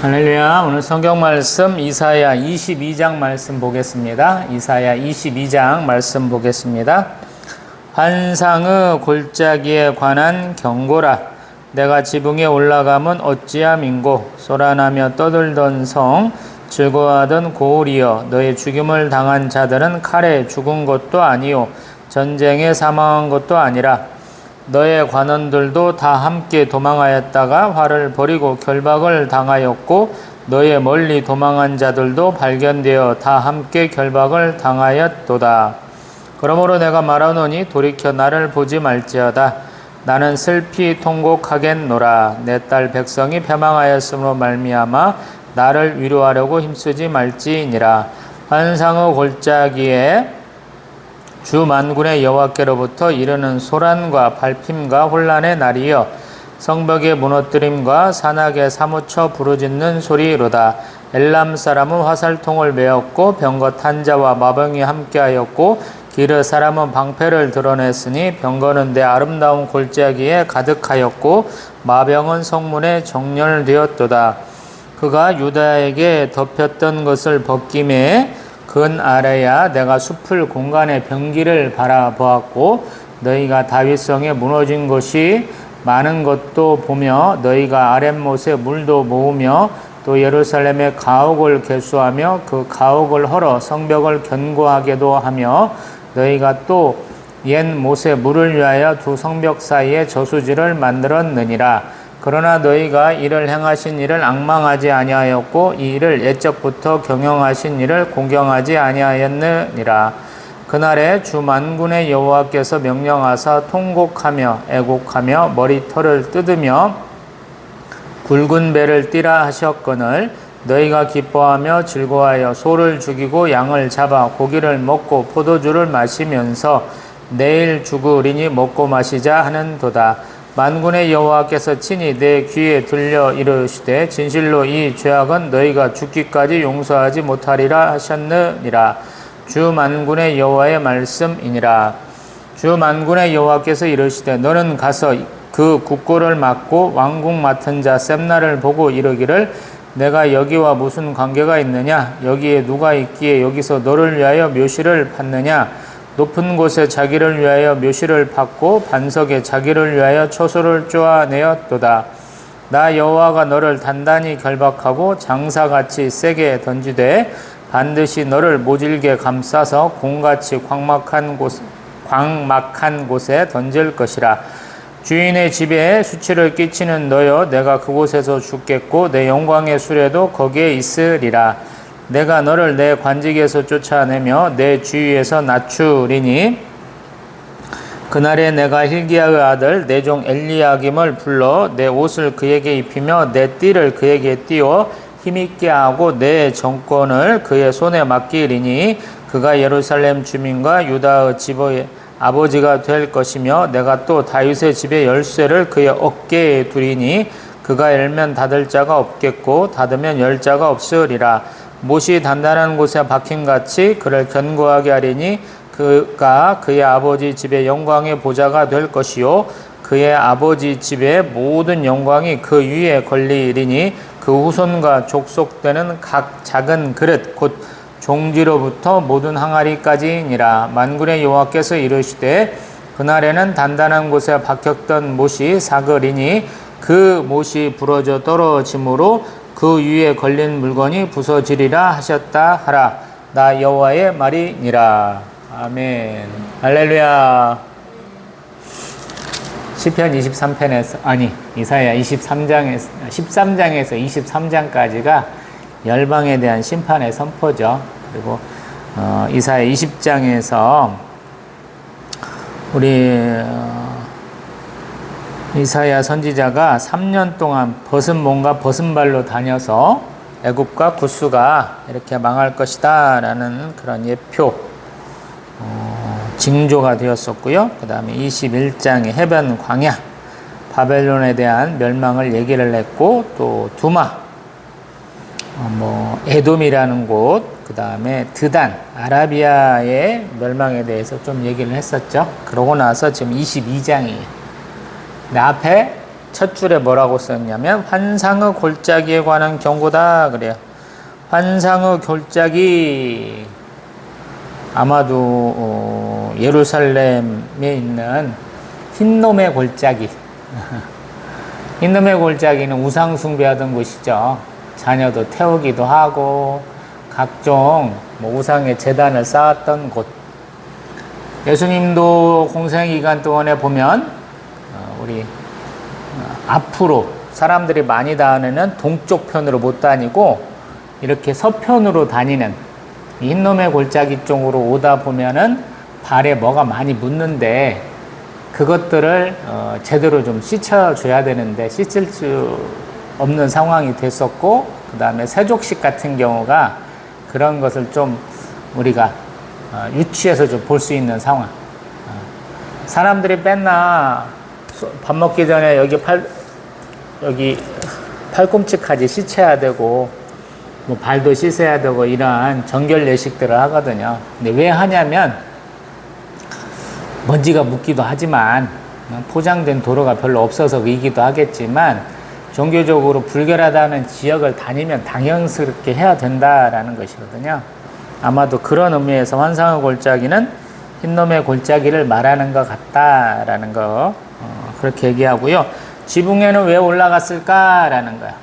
할렐루야. 오늘 성경 말씀 이사야 22장 말씀 보겠습니다. 이사야 22장 말씀 보겠습니다. 환상의 골짜기에 관한 경고라. 내가 지붕에 올라가면 어찌함인고, 쏘라나며 떠들던 성, 즐거워하던 고울이여, 너의 죽임을 당한 자들은 칼에 죽은 것도 아니요 전쟁에 사망한 것도 아니라 너의 관원들도 다 함께 도망하였다가 화를 버리고 결박을 당하였고, 너의 멀리 도망한 자들도 발견되어 다 함께 결박을 당하였도다. 그러므로 내가 말하노니 돌이켜 나를 보지 말지어다. 나는 슬피 통곡하겠노라. 내 딸 백성이 패망하였으므로 말미암아 나를 위로하려고 힘쓰지 말지니라. 환상의 골짜기에 주 만군의 여호와께로부터 이르는 소란과 발핌과 혼란의 날이여, 성벽의 무너뜨림과 산악에 사무쳐 부르짖는 소리로다. 엘람 사람은 화살통을 메었고 병거 탄자와 마병이 함께하였고 기르 사람은 방패를 드러냈으니 병거는 내 아름다운 골짜기에 가득하였고 마병은 성문에 정렬되었도다. 그가 유다에게 덮였던 것을 벗김에 근 아래야 내가 숲을 공간의 병기를 바라보았고, 너희가 다윗성에 무너진 것이 많은 것도 보며 너희가 아랫못에 물도 모으며 또 예루살렘의 가옥을 개수하며 그 가옥을 헐어 성벽을 견고하게도 하며 너희가 또 옛 못에 물을 위하여 두 성벽 사이에 저수지를 만들었느니라. 그러나 너희가 이를 행하신 이를 앙망하지 아니하였고 이 일을 옛적부터 경영하신 이를 공경하지 아니하였느니라. 그날에 주 만군의 여호와께서 명령하사 통곡하며 애곡하며 머리털을 뜯으며 굵은 배를 띠라 하셨거늘, 너희가 기뻐하며 즐거워하여 소를 죽이고 양을 잡아 고기를 먹고 포도주를 마시면서 내일 죽으리니 먹고 마시자 하는도다. 만군의 여호와께서 친히 내 귀에 들려 이르시되 진실로 이 죄악은 너희가 죽기까지 용서하지 못하리라 하셨느니라. 주 만군의 여호와의 말씀이니라. 주 만군의 여호와께서 이르시되 너는 가서 그 국고를 맡고 왕궁 맡은 자 셈나를 보고 이르기를, 내가 여기와 무슨 관계가 있느냐? 여기에 누가 있기에 여기서 너를 위하여 묘시를 받느냐? 높은 곳에 자기를 위하여 묘시를 받고 반석에 자기를 위하여 초소를 쪼아내었도다. 나 여호와가 너를 단단히 결박하고 장사같이 세게 던지되 반드시 너를 모질게 감싸서 공같이 광막한 곳에 던질 것이라. 주인의 집에 수치를 끼치는 너여, 내가 그곳에서 죽겠고 내 영광의 수레도 거기에 있으리라. 내가 너를 내 관직에서 쫓아내며 내 주위에서 낮추리니, 그날에 내가 hil기야의 아들 내 종 엘리야김을 불러 내 옷을 그에게 입히며 내 띠를 그에게 띄워 힘있게 하고 내 정권을 그의 손에 맡기리니, 그가 예루살렘 주민과 유다의 집의 아버지가 될 것이며 내가 또 다윗의 집의 열쇠를 그의 어깨에 두리니, 그가 열면 닫을 자가 없겠고 닫으면 열 자가 없으리라. 못이 단단한 곳에 박힘같이 그를 견고하게 하리니, 그가 그의 아버지 집의 영광의 보좌가 될 것이요 그의 아버지 집의 모든 영광이 그 위에 걸리리니, 그 후손과 족속되는 각 작은 그릇 곧 종지로부터 모든 항아리까지니라. 만군의 여호와께서 이르시되 그날에는 단단한 곳에 박혔던 못이 사그리니 그 못이 부러져 떨어짐으로 그 위에 걸린 물건이 부서지리라 하셨다 하라. 나 여호와의 말이니라. 아멘. 할렐루야. 시편 23편에서 이사야 13장에서 23장까지가 열방에 대한 심판의 선포죠. 그리고 이사야 20장에서 우리 이사야 선지자가 3년 동안 벗은 몸과 벗은 발로 다녀서 애굽과 구스가 이렇게 망할 것이다 라는 그런 예표, 징조가 되었었고요. 그 다음에 21장의 해변 광야, 바벨론에 대한 멸망을 얘기를 했고, 또 두마, 에돔이라는 곳, 그 다음에 드단, 아라비아의 멸망에 대해서 좀 얘기를 했었죠. 그러고 나서 지금 22장이에요. 근데 앞에 첫 줄에 뭐라고 썼냐면 환상의 골짜기에 관한 경고다 그래요. 환상의 골짜기 아마도 예루살렘에 있는 흰놈의 골짜기. 흰놈의 골짜기는 우상 숭배하던 곳이죠. 자녀도 태우기도 하고 각종 우상의 제단을 쌓았던 곳. 예수님도 공생기간 동안에 보면 우리 앞으로 사람들이 많이 다니는 동쪽 편으로 못 다니고 이렇게 서편으로 다니는 흰놈의 골짜기 쪽으로 오다 보면은 발에 뭐가 많이 묻는데 그것들을 제대로 좀 씻어줘야 되는데 씻을 수 없는 상황이 됐었고, 그 다음에 세족식 같은 경우가 그런 것을 좀 우리가 유치해서 좀 볼 수 있는 상황. 사람들이 맨날 밥 먹기 전에 여기 팔꿈치까지 씻어야 되고 뭐 발도 씻어야 되고 이러한 정결 예식들을 하거든요. 근데 왜 하냐면 먼지가 묻기도 하지만 포장된 도로가 별로 없어서 이기도 하겠지만 종교적으로 불결하다는 지역을 다니면 당연스럽게 해야 된다라는 것이거든요. 아마도 그런 의미에서 환상의 골짜기는 흰놈의 골짜기를 말하는 것 같다라는 거 그렇게 얘기하고요. 지붕에는 왜 올라갔을까라는 거야.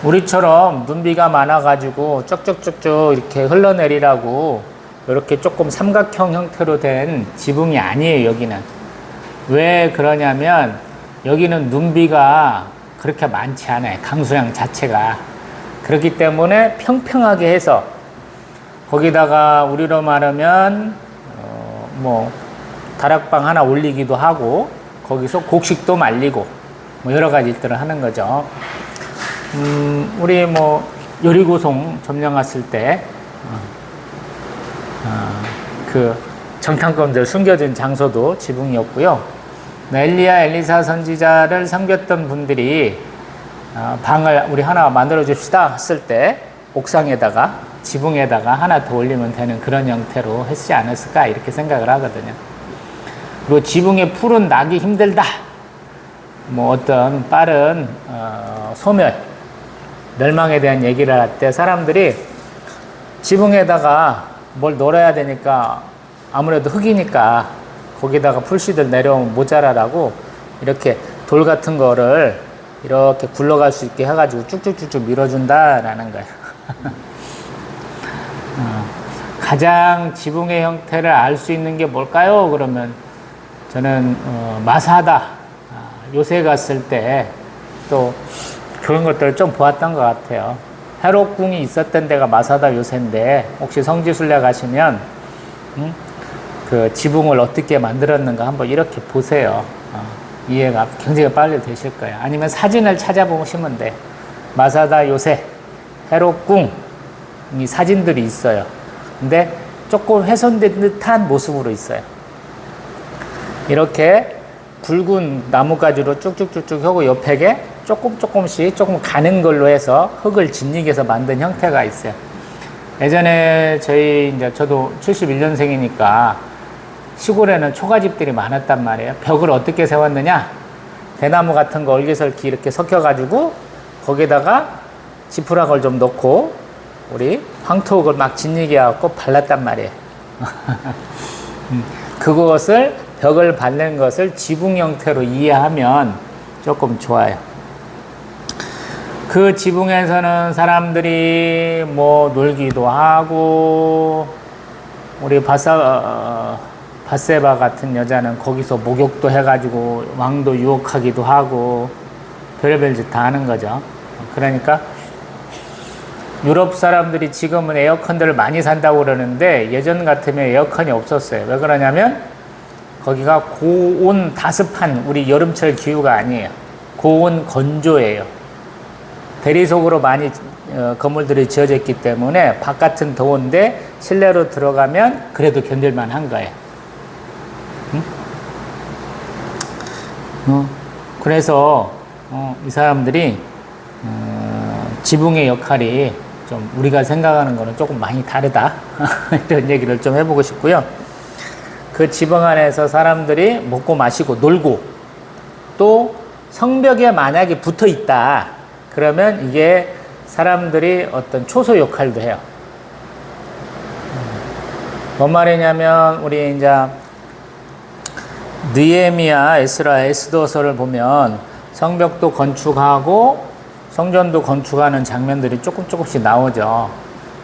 우리처럼 눈비가 많아가지고 쭉쭉쭉쭉 이렇게 흘러내리라고 이렇게 조금 삼각형 형태로 된 지붕이 아니에요. 여기는 왜 그러냐면 여기는 눈비가 그렇게 많지 않아요. 강수량 자체가. 그렇기 때문에 평평하게 해서 거기다가 우리로 말하면 다락방 하나 올리기도 하고 거기서 곡식도 말리고 여러 가지 일들을 하는 거죠. 우리 요리고송 점령 왔을 때 그 정탐꾼들 숨겨진 장소도 지붕이었고요. 엘리야 엘리사 선지자를 섬겼던 분들이 방을 우리 하나 만들어 줍시다 했을 때 옥상에다가 지붕에다가 하나 더 올리면 되는 그런 형태로 했지 않았을까 이렇게 생각을 하거든요. 그리고 지붕에 풀은 나기 힘들다. 어떤 빠른 소멸, 멸망에 대한 얘기를 할 때 사람들이 지붕에다가 뭘 놀아야 되니까 아무래도 흙이니까 거기다가 풀씨들 내려오면 모자라라고 이렇게 돌 같은 거를 이렇게 굴러갈 수 있게 해가지고 쭉쭉쭉쭉 밀어준다라는 거예요. 가장 지붕의 형태를 알 수 있는 게 뭘까요? 그러면 저는 마사다 요새 갔을 때 또 그런 것들을 좀 보았던 것 같아요. 헤롯궁이 있었던 데가 마사다 요새인데 혹시 성지순례 가시면 그 지붕을 어떻게 만들었는가 한번 이렇게 보세요. 이해가 굉장히 빨리 되실 거예요. 아니면 사진을 찾아보시면 돼. 마사다 요새 헤롯궁 이 사진들이 있어요. 근데 조금 훼손된 듯한 모습으로 있어요. 이렇게 굵은 나뭇가지로 쭉쭉쭉쭉 하고 옆에 조금씩 조금 가는 걸로 해서 흙을 짓이겨서 만든 형태가 있어요. 예전에 저도 71년생이니까 시골에는 초가집들이 많았단 말이에요. 벽을 어떻게 세웠느냐? 대나무 같은 거 얼기설기 이렇게 섞여가지고 거기다가 지푸라기를 좀 넣고 우리 황토흙을 막 짓이겨 갖고 발랐단 말이에요. 그것을 벽을 밟는 것을 지붕 형태로 이해하면 조금 좋아요. 그 지붕에서는 사람들이 놀기도 하고 우리 바세바 같은 여자는 거기서 목욕도 해가지고 왕도 유혹하기도 하고 별의별 짓 다 하는 거죠. 그러니까 유럽 사람들이 지금은 에어컨들을 많이 산다고 그러는데 예전 같으면 에어컨이 없었어요. 왜 그러냐면 거기가 고온 다습한 우리 여름철 기후가 아니에요. 고온 건조예요. 대리석으로 많이 건물들이 지어져 있기 때문에 바깥은 더운데 실내로 들어가면 그래도 견딜만 한 거예요. 그래서 이 사람들이 지붕의 역할이 좀 우리가 생각하는 거는 조금 많이 다르다. 이런 얘기를 좀 해보고 싶고요. 그 지붕 안에서 사람들이 먹고 마시고 놀고 또 성벽에 만약에 붙어 있다. 그러면 이게 사람들이 어떤 초소 역할도 해요. 뭔 말이냐면 우리 이제 느헤미야, 에스라, 에스더서를 보면 성벽도 건축하고 성전도 건축하는 장면들이 조금씩 나오죠.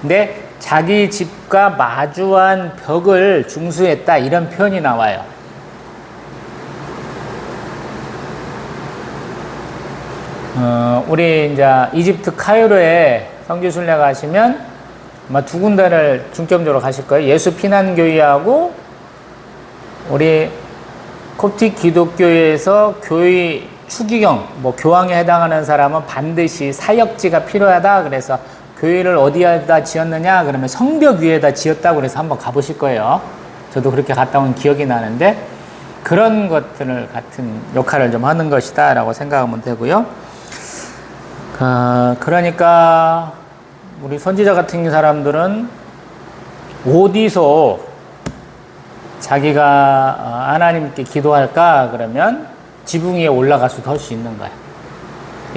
근데 자기 집과 마주한 벽을 중수했다 이런 표현이 나와요. 우리 이제 이집트 카이로에 성지순례 가시면 아마 두 군데를 중점적으로 가실 거예요. 예수 피난교회하고 우리 콥틱 기독교회에서 교회 추기경, 뭐 교황에 해당하는 사람은 반드시 사역지가 필요하다. 그래서 교회를 어디에다 지었느냐? 그러면 성벽 위에다 지었다고 그래서 한번 가보실 거예요. 저도 그렇게 갔다 온 기억이 나는데 그런 것들을 같은 역할을 좀 하는 것이다 라고 생각하면 되고요. 그러니까 우리 선지자 같은 사람들은 어디서 자기가 하나님께 기도할까? 그러면 지붕 위에 올라가서도 할 수 있는 거야.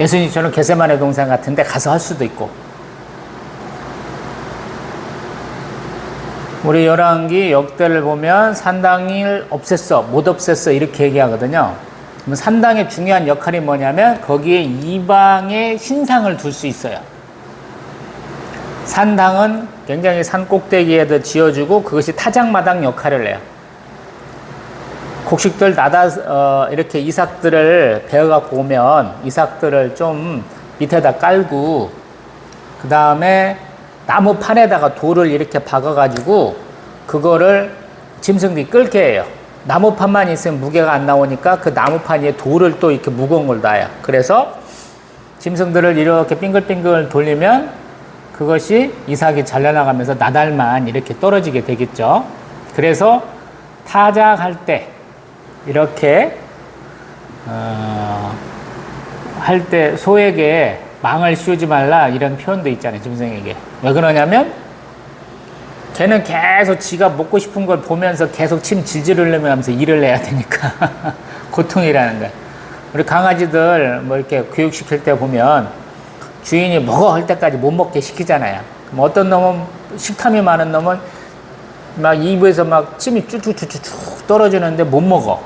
예수님처럼 겟세마네 동산 같은 데 가서 할 수도 있고. 우리 열왕기 역대를 보면 산당을 없앴어, 못 없앴어 이렇게 얘기하거든요. 그럼 산당의 중요한 역할이 뭐냐면 거기에 이방의 신상을 둘 수 있어요. 산당은 굉장히 산 꼭대기에도 지어주고 그것이 타작마당 역할을 해요. 곡식들 이렇게 이삭들을 베어갖고 오면 이삭들을 좀 밑에다 깔고 그 다음에 나무판에다가 돌을 이렇게 박아가지고 그거를 짐승들이 끌게 해요. 나무판만 있으면 무게가 안 나오니까 그 나무판 위에 돌을 또 이렇게 무거운 걸 놔요. 그래서 짐승들을 이렇게 빙글빙글 돌리면 그것이 이삭이 잘려나가면서 나달만 이렇게 떨어지게 되겠죠. 그래서 타작할 때 이렇게 할 때 소에게 망을 씌우지 말라 이런 표현도 있잖아요. 짐승에게. 왜 그러냐면 걔는 계속 지가 먹고 싶은 걸 보면서 계속 침 질질 흘리면서 일을 해야 되니까 고통이라는 거야. 우리 강아지들 뭐 이렇게 교육시킬 때 보면 주인이 먹어 할 때까지 못 먹게 시키잖아요. 그럼 어떤 놈은 식탐이 많은 놈은 막 입에서 막 침이 쭉쭉쭉쭉 떨어지는데 못 먹어.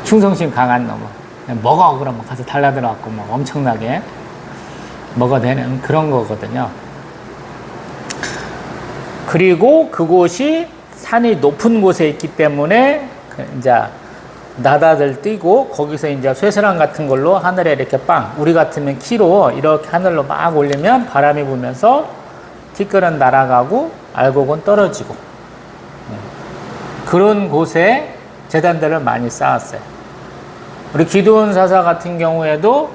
충성심 강한 놈은 먹어 그러면 가서 달라들어갖고 막 엄청나게 먹어대는 그런 거거든요. 그리고 그곳이 산이 높은 곳에 있기 때문에 이제 나다들 뛰고 거기서 이제 쇠사랑 같은 걸로 하늘에 이렇게 우리 같으면 키로 이렇게 하늘로 막 올리면 바람이 불면서 티끌은 날아가고 알곡은 떨어지고 그런 곳에 제단들을 많이 쌓았어요. 우리 기드온 사사 같은 경우에도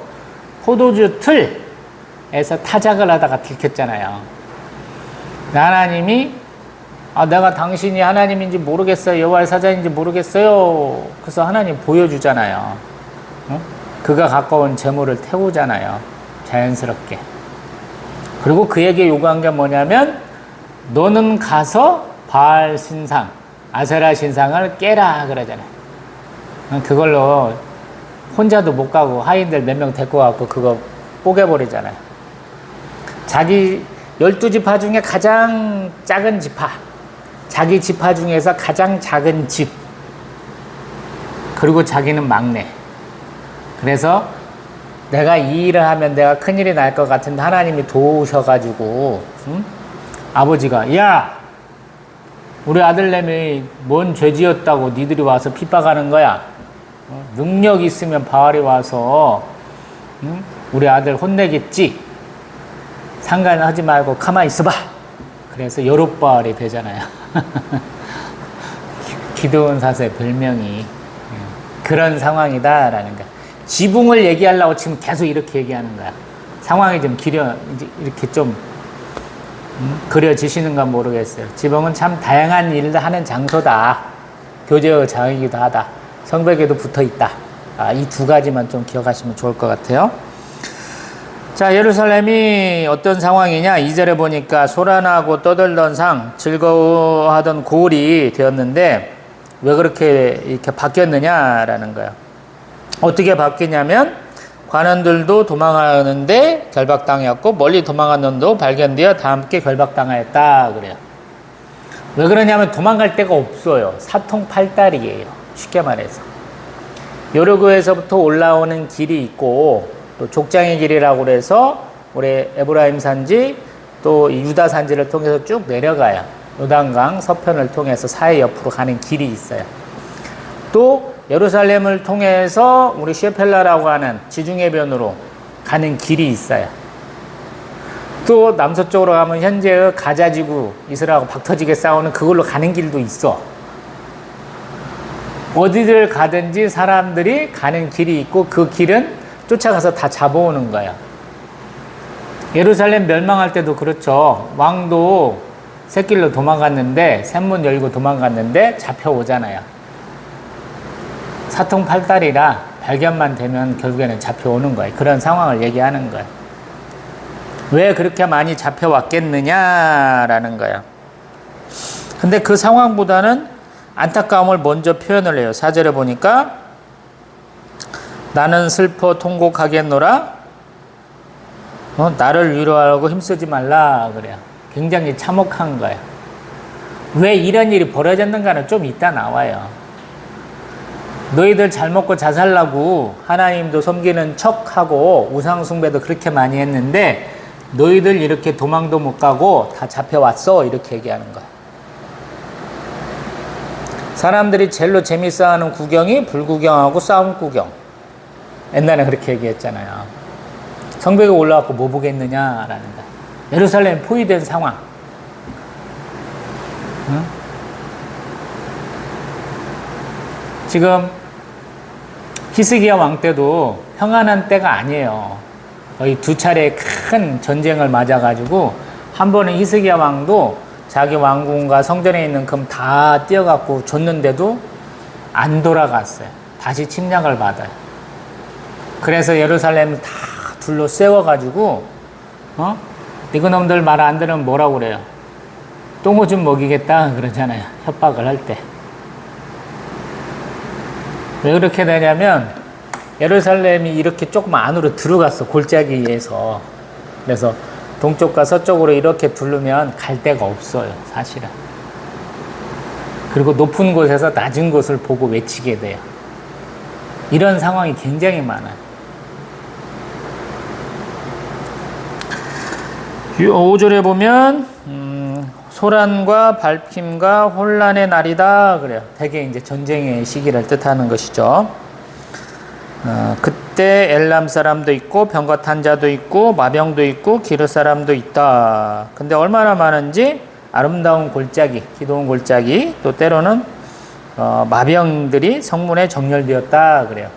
포도주 틀에서 타작을 하다가 들켰잖아요. 하나님이 내가 당신이 하나님인지 모르겠어요. 여호와의 사자인지 모르겠어요. 그래서 하나님 보여주잖아요. 그가 갖고 온 재물을 태우잖아요. 자연스럽게. 그리고 그에게 요구한 게 뭐냐면 너는 가서 바알 신상, 아세라 신상을 깨라 그러잖아요. 그걸로 혼자도 못 가고 하인들 몇 명 데리고 가고 그거 뽀개버리잖아요. 자기 12지파 중에 가장 작은 지파, 자기 지파 중에서 가장 작은 집, 그리고 자기는 막내. 그래서 내가 이 일을 하면 내가 큰일이 날 것 같은데 하나님이 도우셔가지고 아버지가 야 우리 아들내미 뭔 죄 지었다고 니들이 와서 핍박하는 거야. 능력 있으면 바알이 와서 우리 아들 혼내겠지. 상관하지 말고 가만히 있어봐. 그래서 여롯바알이 되잖아요. 기드온 사서의 별명이 그런 상황이다라는 거야. 지붕을 얘기하려고 지금 계속 이렇게 얘기하는 거야. 상황이 좀 이렇게 좀 그려지시는가 모르겠어요. 지붕은 참 다양한 일을 하는 장소다. 교제의 장이기도 하다. 성벽에도 붙어 있다. 이 두 가지만 좀 기억하시면 좋을 것 같아요. 자, 예루살렘이 어떤 상황이냐? 2절에 보니까 소란하고 떠들던 상, 즐거워하던 고을이 되었는데 왜 그렇게 이렇게 바뀌었느냐라는 거예요. 어떻게 바뀌냐면 관원들도 도망하는데 결박당했고 멀리 도망간 놈도 발견되어 다 함께 결박당하였다 그래요. 왜 그러냐면 도망갈 데가 없어요. 사통팔달이에요. 쉽게 말해서. 여리고에서부터 올라오는 길이 있고 또 족장의 길이라고 그래서 우리 에브라임 산지 또 유다 산지를 통해서 쭉 내려가요. 요단강 서편을 통해서 사해 옆으로 가는 길이 있어요. 또 예루살렘을 통해서 우리 셰펠라라고 하는 지중해변으로 가는 길이 있어요. 또 남서쪽으로 가면 현재의 가자지구 이스라엘하고 박터지게 싸우는 그걸로 가는 길도 있어. 어디를 가든지 사람들이 가는 길이 있고 그 길은 쫓아가서 다 잡아오는 거야. 예루살렘 멸망할 때도 그렇죠. 왕도 샛길로 도망갔는데 샘문 열고 도망갔는데 잡혀오잖아요. 사통팔달이라 발견만 되면 결국에는 잡혀오는 거예요. 그런 상황을 얘기하는 거예요. 왜 그렇게 많이 잡혀왔겠느냐라는 거예요. 근데 그 상황보다는 안타까움을 먼저 표현을 해요. 4절에 보니까 나는 슬퍼 통곡하겠노라 나를 위로하려고 힘쓰지 말라 그래요. 굉장히 참혹한 거예요. 왜 이런 일이 벌어졌는가는 좀 이따 나와요. 너희들 잘 먹고 잘 살라고 하나님도 섬기는 척하고 우상숭배도 그렇게 많이 했는데 너희들 이렇게 도망도 못 가고 다 잡혀왔어 이렇게 얘기하는 거예요. 사람들이 제일로 재밌어하는 구경이 불구경하고 싸움 구경. 옛날에 그렇게 얘기했잖아요. 성벽에 올라가고 뭐 보겠느냐라는 거. 예루살렘 포위된 상황. 응? 지금 히스기야 왕 때도 평안한 때가 아니에요. 거의 두 차례 큰 전쟁을 맞아가지고 한 번은 히스기야 왕도 자기 왕궁과 성전에 있는 금 다 떼어갖고 줬는데도 안 돌아갔어요. 다시 침략을 받아요. 그래서 예루살렘을 다 둘러 세워가지고 이거놈들 말 안 들으면 뭐라고 그래요? 똥오줌 먹이겠다 그러잖아요. 협박을 할 때. 왜 그렇게 되냐면 예루살렘이 이렇게 조금 안으로 들어갔어. 골짜기에서. 그래서 동쪽과 서쪽으로 이렇게 두르면 갈 데가 없어요. 사실은. 그리고 높은 곳에서 낮은 곳을 보고 외치게 돼요. 이런 상황이 굉장히 많아요. 5절에 보면 소란과 발핌과 혼란의 날이다 그래요. 대개 이제 전쟁의 시기를 뜻하는 것이죠. 그때 엘람 사람도 있고 병거탄 자도 있고 마병도 있고 기르 사람도 있다. 근데 얼마나 많은지 아름다운 골짜기, 기도원 골짜기 또 때로는 마병들이 성문에 정렬되었다 그래요.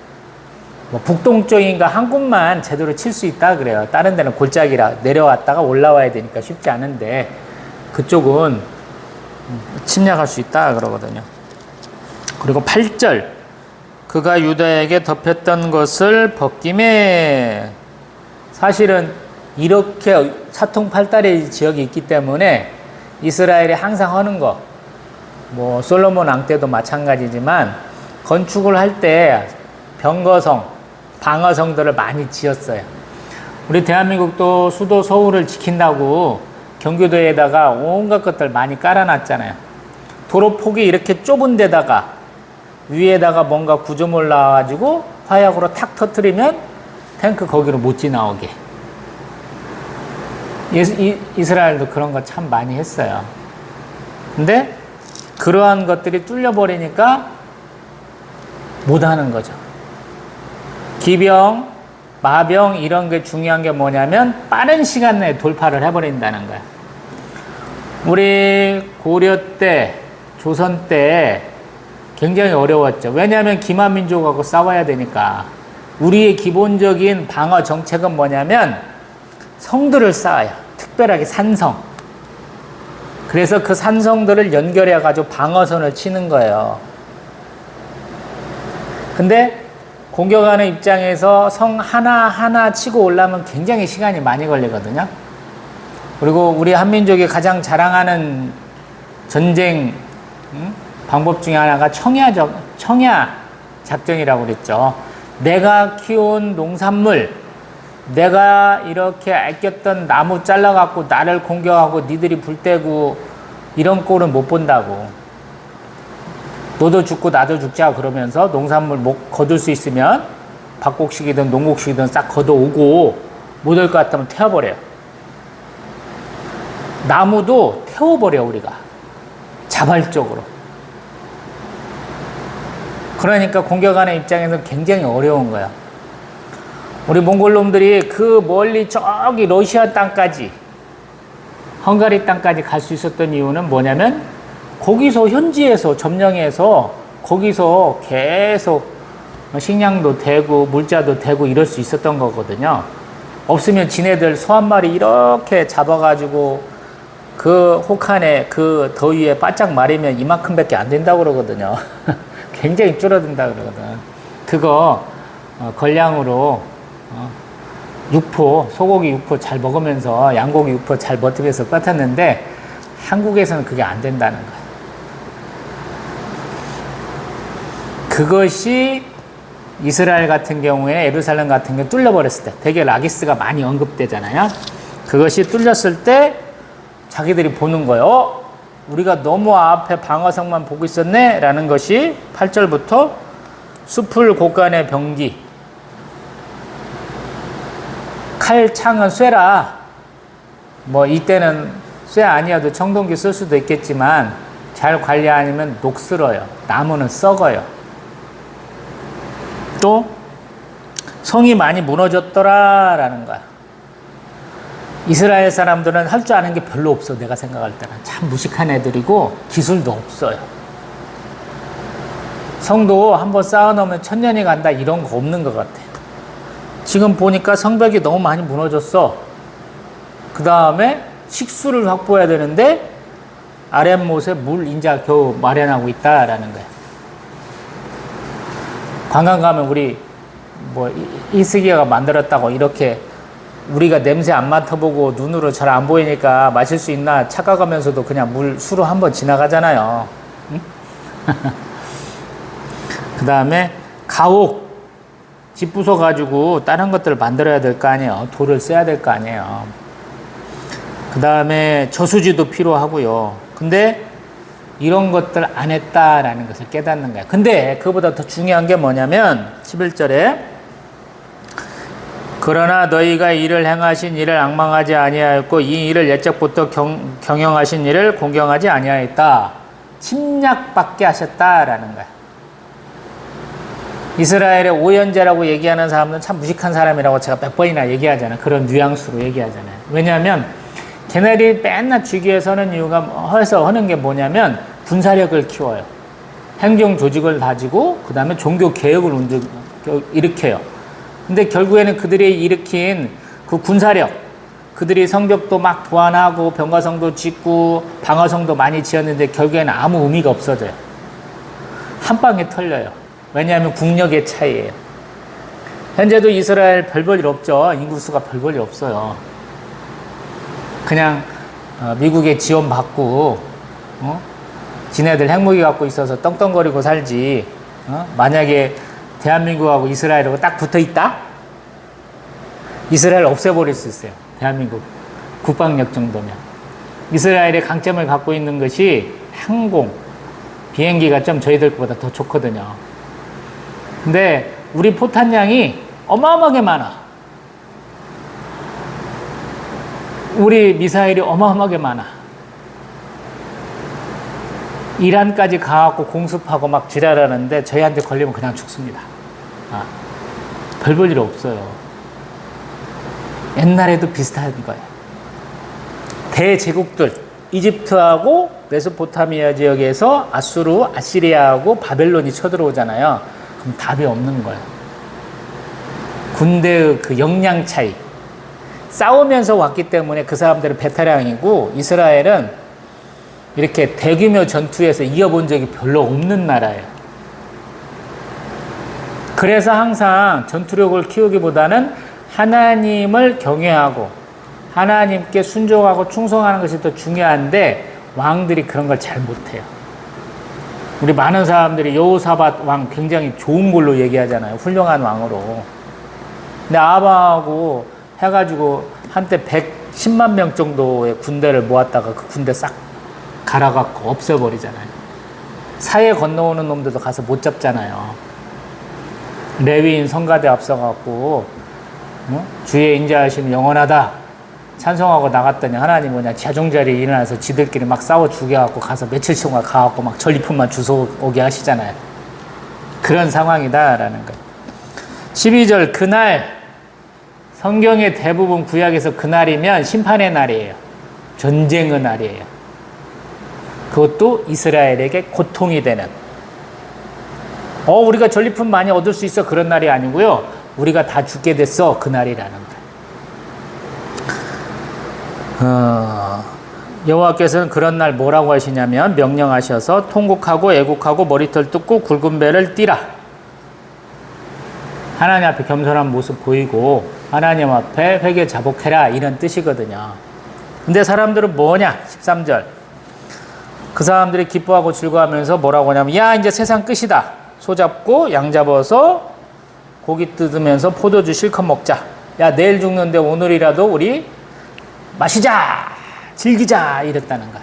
뭐 북동쪽인가 한 곳만 제대로 칠 수 있다 그래요. 다른 데는 골짜기라 내려왔다가 올라와야 되니까 쉽지 않은데 그쪽은 침략할 수 있다 그러거든요. 그리고 8절 그가 유다에게 덮였던 것을 벗김에 사실은 이렇게 사통팔달의 지역이 있기 때문에 이스라엘이 항상 하는 거 뭐 솔로몬 왕 때도 마찬가지지만 건축을 할 때 병거성, 방어성들을 많이 지었어요. 우리 대한민국도 수도 서울을 지킨다고 경기도에다가 온갖 것들 많이 깔아놨잖아요. 도로폭이 이렇게 좁은 데다가 위에다가 뭔가 구조물 나와가지고 화약으로 탁 터뜨리면 탱크 거기로 못 지나오게. 이스라엘도 그런 거 참 많이 했어요. 근데 그러한 것들이 뚫려버리니까 못하는 거죠. 기병, 마병 이런 게 중요한 게 뭐냐면 빠른 시간 내에 돌파를 해버린다는 거야. 우리 고려 때, 조선 때 굉장히 어려웠죠. 왜냐하면 기만민족하고 싸워야 되니까. 우리의 기본적인 방어 정책은 뭐냐면 성들을 쌓아요. 특별하게 산성. 그래서 그 산성들을 연결해가지고 방어선을 치는 거예요. 근데 공격하는 입장에서 성 하나하나 치고 올라면 굉장히 시간이 많이 걸리거든요. 그리고 우리 한민족이 가장 자랑하는 전쟁 방법 중에 하나가 청야 작전이라고 그랬죠. 내가 키운 농산물, 내가 이렇게 아꼈던 나무 잘라갖고 나를 공격하고 니들이 불태고 이런 꼴은 못 본다고. 너도 죽고 나도 죽자 그러면서 농산물 거둘 수 있으면 박곡식이든 농곡식이든 싹 걷어오고 못할 것 같다면 태워버려요. 나무도 태워버려 우리가. 자발적으로. 그러니까 공격하는 입장에서 굉장히 어려운 거야. 우리 몽골놈들이 그 멀리 저기 러시아 땅까지, 헝가리 땅까지 갈 수 있었던 이유는 뭐냐면 거기서 현지에서 점령해서 거기서 계속 식량도 되고 물자도 되고 이럴 수 있었던 거거든요. 없으면 지네들 소 한 마리 이렇게 잡아가지고 그 혹한에 그 더위에 바짝 마르면 이만큼밖에 안 된다고 그러거든요. 굉장히 줄어든다 그러거든. 그거 걸량으로 육포, 소고기 육포 잘 먹으면서 양고기 육포 잘 버티면서 버텼는데 한국에서는 그게 안 된다는 거야. 그것이 이스라엘 같은 경우에 예루살렘 같은 경우 뚫려버렸을 때 되게 라기스가 많이 언급되잖아요. 그것이 뚫렸을 때 자기들이 보는 거예요. 우리가 너무 앞에 방어성만 보고 있었네 라는 것이 8절부터 숲을 곳간의 병기 칼, 창은 쇠라. 뭐 이때는 쇠 아니어도 청동기 쓸 수도 있겠지만 잘 관리 아니면 녹슬어요. 나무는 썩어요. 또 성이 많이 무너졌더라 라는 거야. 이스라엘 사람들은 할 줄 아는 게 별로 없어. 내가 생각할 때는 참 무식한 애들이고 기술도 없어요. 성도 한번 쌓아놓으면 천년이 간다 이런 거 없는 것 같아. 지금 보니까 성벽이 너무 많이 무너졌어. 그 다음에 식수를 확보해야 되는데 아랫못에 물 인자 겨우 마련하고 있다라는 거야. 관광 가면 우리 뭐 이스기야가 만들었다고 이렇게 우리가 냄새 안 맡아보고 눈으로 잘 안 보이니까 마실 수 있나 착각하면서도 그냥 물 수로 한번 지나가잖아요. 응? 그 다음에 가옥 집 부숴가지고 다른 것들을 만들어야 될 거 아니에요. 돌을 써야 될 거 아니에요. 그 다음에 저수지도 필요하고요. 근데 이런 것들 안 했다라는 것을 깨닫는 거야. 근데 그보다 더 중요한 게 뭐냐면 11절에 그러나 너희가 이를 행하신 일을 앙망하지 아니하였고 이 일을 옛적부터 경영하신 일을 공경하지 아니하였다. 침략받게 하셨다라는 거야. 이스라엘의 오연제라고 얘기하는 사람은 참 무식한 사람이라고 제가 몇 번이나 얘기하잖아요. 그런 뉘앙스로 얘기하잖아요. 왜냐하면 걔네들이 맨날 주기에 서는 이유가 해서 하는 게 뭐냐면 군사력을 키워요. 행정 조직을 다지고 그 다음에 종교 개혁을 일으켜요. 근데 결국에는 그들이 일으킨 그 군사력, 그들이 성벽도 막 보완하고 병가성도 짓고 방어성도 많이 지었는데 결국에는 아무 의미가 없어져요. 한 방에 털려요. 왜냐하면 국력의 차이예요. 현재도 이스라엘 별 볼 일 없죠. 인구수가 별 볼 일 없어요. 그냥 미국의 지원 받고 지네들 핵무기 갖고 있어서 떵떵거리고 살지. 만약에 대한민국하고 이스라엘하고 딱 붙어있다? 이스라엘 없애버릴 수 있어요. 대한민국 국방력 정도면. 이스라엘의 강점을 갖고 있는 것이 항공, 비행기가 좀 저희들 보다 더 좋거든요. 근데 우리 포탄량이 어마어마하게 많아. 우리 미사일이 어마어마하게 많아. 이란까지 가갖고 공습하고 막 지랄하는데 저희한테 걸리면 그냥 죽습니다. 별 볼 일 없어요. 옛날에도 비슷한 거예요. 대제국들, 이집트하고 메소포타미아 지역에서 아수르, 아시리아하고 바벨론이 쳐들어오잖아요. 그럼 답이 없는 거예요. 군대의 그 역량 차이. 싸우면서 왔기 때문에 그 사람들은 배타량이고 이스라엘은 이렇게 대규모 전투에서 이겨본 적이 별로 없는 나라예요. 그래서 항상 전투력을 키우기보다는 하나님을 경외하고 하나님께 순종하고 충성하는 것이 더 중요한데 왕들이 그런 걸 잘 못해요. 우리 많은 사람들이 여호사밧 왕 굉장히 좋은 걸로 얘기하잖아요. 훌륭한 왕으로. 근데 아합하고 해가지고 한때 110만 명 정도의 군대를 모았다가 그 군대 싹 갈아갖고 없애버리잖아요. 사해 건너오는 놈들도 가서 못 잡잖아요. 레위인 성가대 앞서갖고 주의 인자하심이 영원하다 찬송하고 나갔더니 하나님 뭐냐 자종자리에 일어나서 지들끼리 막 싸워 죽여갖고 가서 며칠 동안 가갖고 막 전리품만 주워오게 하시잖아요. 그런 상황이다라는 거예요. 12절 그날 성경의 대부분 구약에서 그날이면 심판의 날이에요. 전쟁의 날이에요. 그것도 이스라엘에게 고통이 되는 우리가 전리품 많이 얻을 수 있어 그런 날이 아니고요. 우리가 다 죽게 됐어 그 날이라는 거예요. 여호와께서는 그런 날 뭐라고 하시냐면 명령하셔서 통곡하고 애곡하고 머리털 뜯고 굵은 배를 띠라. 하나님 앞에 겸손한 모습 보이고 하나님 앞에 회개 자복해라 이런 뜻이거든요. 근데 사람들은 뭐냐? 13절 그 사람들이 기뻐하고 즐거워하면서 뭐라고 하냐면 야 이제 세상 끝이다. 소 잡고 양 잡아서 고기 뜯으면서 포도주 실컷 먹자. 야 내일 죽는데 오늘이라도 우리 마시자 즐기자 이랬다는 거야.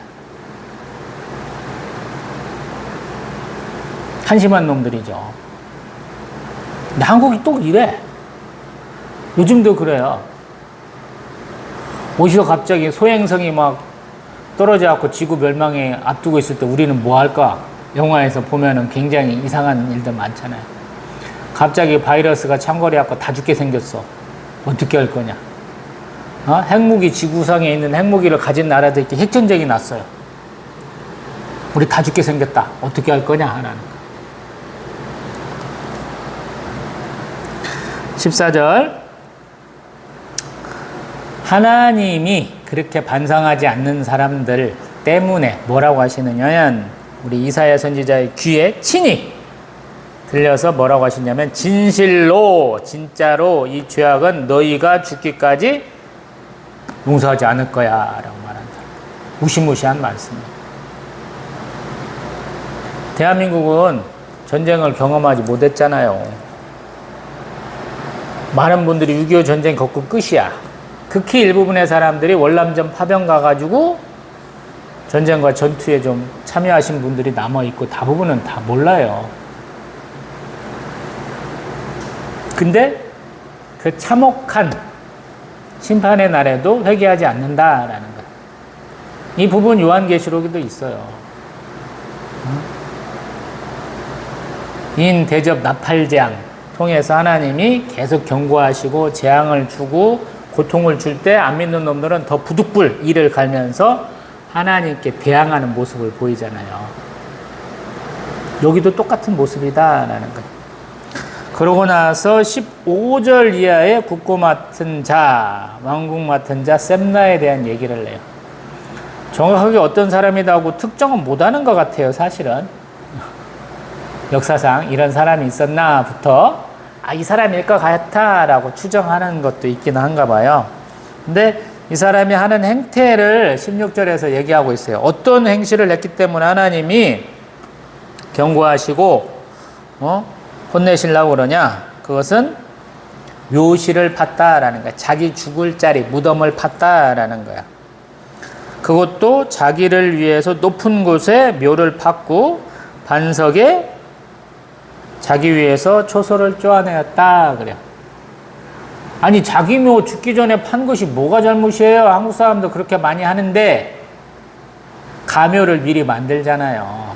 한심한 놈들이죠. 근데 한국이 또 이래. 요즘도 그래요. 어디서 갑자기 소행성이 막 떨어져갖고 지구 멸망에 앞두고 있을 때 우리는 뭐 할까? 영화에서 보면은 굉장히 이상한 일들 많잖아요. 갑자기 바이러스가 창궐해갖고 다 죽게 생겼어. 어떻게 할 거냐? 핵무기, 지구상에 있는 핵무기를 가진 나라들끼리 핵전쟁이 났어요. 우리 다 죽게 생겼다. 어떻게 할 거냐? 하나는. 14절 하나님이 그렇게 반성하지 않는 사람들 때문에 뭐라고 하시느냐면 우리 이사야 선지자의 귀에 친히 들려서 뭐라고 하시냐면 진실로 진짜로 이 죄악은 너희가 죽기까지 용서하지 않을 거야 라고 말한다. 무시무시한 말씀입니다. 대한민국은 전쟁을 경험하지 못했잖아요. 많은 분들이 6.25 전쟁 겪고 끝이야. 극히 일부분의 사람들이 월남전 파병 가가지고 전쟁과 전투에 좀 참여하신 분들이 남아있고 대부분은 다 몰라요. 근데 그 참혹한 심판의 날에도 회개하지 않는다라는 거예요. 이 부분 요한계시록에도 있어요. 인 대접 나팔재앙 통해서 하나님이 계속 경고하시고 재앙을 주고 고통을 줄 때 안 믿는 놈들은 더 부득불 이를 갈면서 하나님께 대항하는 모습을 보이잖아요. 여기도 똑같은 모습이다라는 거예요. 그러고 나서 15절 이하의 국고 맡은 자, 왕국 맡은 자 셈나에 대한 얘기를 해요. 정확하게 어떤 사람이라고 특정은 못하는 것 같아요. 사실은 역사상 이런 사람이 있었나부터 이 사람일 것 같다라고 추정하는 것도 있긴 한가 봐요. 근데 이 사람이 하는 행태를 16절에서 얘기하고 있어요. 어떤 행실을 했기 때문에 하나님이 경고하시고 혼내시려고 그러냐? 그것은 묘실을 팠다라는 거야. 자기 죽을 자리, 무덤을 팠다라는 거야. 그것도 자기를 위해서 높은 곳에 묘를 팠고 반석에 자기 위해서 초소를 쪼아내었다 그래요. 아니 자기 묘 죽기 전에 판 것이 뭐가 잘못이에요? 한국 사람도 그렇게 많이 하는데 가묘를 미리 만들잖아요.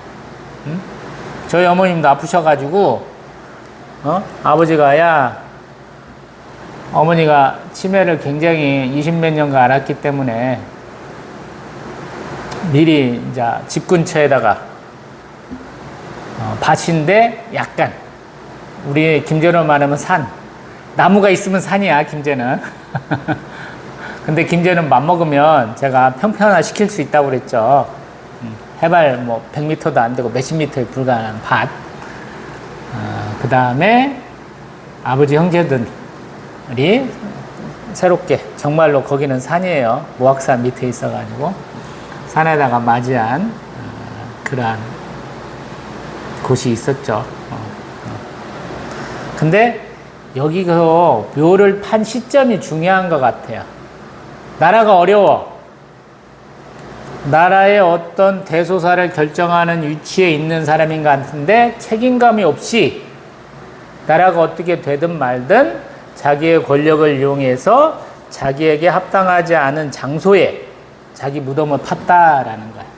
응? 저희 어머님도 아프셔가지고 아버지가 어머니가 치매를 굉장히 20몇 년간 앓았기 때문에 미리 이제 집 근처에다가 밭인데 약간 우리 김제로 말하면 산 나무가 있으면 산이야 김제는. 근데 김제는 맘먹으면 제가 평평화 시킬 수 있다고 그랬죠. 해발 뭐 100m도 안 되고 몇십 미터에 불과한 밭. 그 다음에 아버지 형제들이 새롭게 정말로 거기는 산이에요. 모악산 밑에 있어가지고 산에다가 맞이한 그러한 곳이 있었죠. 근데 여기서 묘를 판 시점이 중요한 것 같아요. 나라가 어려워. 나라의 어떤 대소사를 결정하는 위치에 있는 사람인 것 같은데 책임감이 없이 나라가 어떻게 되든 말든 자기의 권력을 이용해서 자기에게 합당하지 않은 장소에 자기 무덤을 팠다라는 거예요.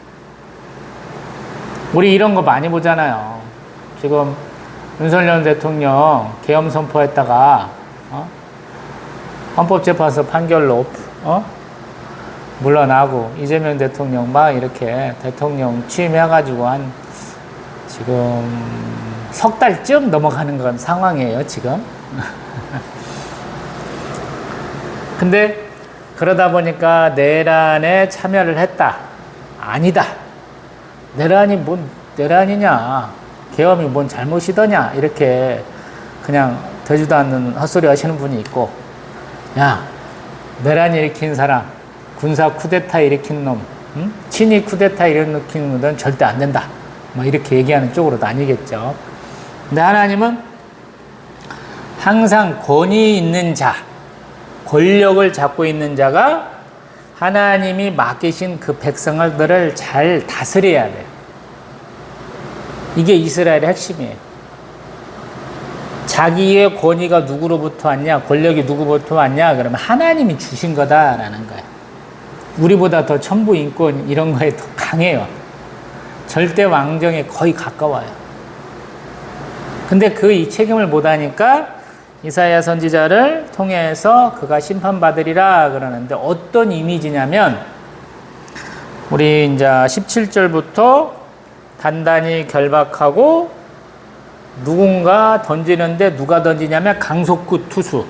우리 이런 거 많이 보잖아요. 지금 윤석열 대통령 계엄 선포했다가 헌법재판소 판결로 물러나고 이재명 대통령 막 이렇게 대통령 취임해가지고 한 지금 석 달쯤 넘어가는 건 상황이에요, 지금. 근데 그러다 보니까 내란에 참여를 했다. 아니다. 내란이 뭔 내란이냐. 계엄이 뭔 잘못이더냐. 이렇게 그냥 되지도 않는 헛소리 하시는 분이 있고, 야, 내란 일으킨 사람, 군사 쿠데타 일으킨 놈, 친위 쿠데타 일으킨 놈은 절대 안 된다. 뭐 이렇게 얘기하는 쪽으로도 아니겠죠. 근데 하나님은 항상 권위 있는 자, 권력을 잡고 있는 자가 하나님이 맡기신 그 백성들을 잘 다스려야 돼요. 이게 이스라엘의 핵심이에요. 자기의 권위가 누구로부터 왔냐, 권력이 누구로부터 왔냐, 그러면 하나님이 주신 거다라는 거예요. 우리보다 더 천부인권 이런 거에 더 강해요. 절대 왕정에 거의 가까워요. 근데 그 이 책임을 못하니까 이사야 선지자를 통해서 그가 심판받으리라 그러는데 어떤 이미지냐면 우리 이제 17절부터 단단히 결박하고 누군가 던지는데 누가 던지냐면 강속구 투수.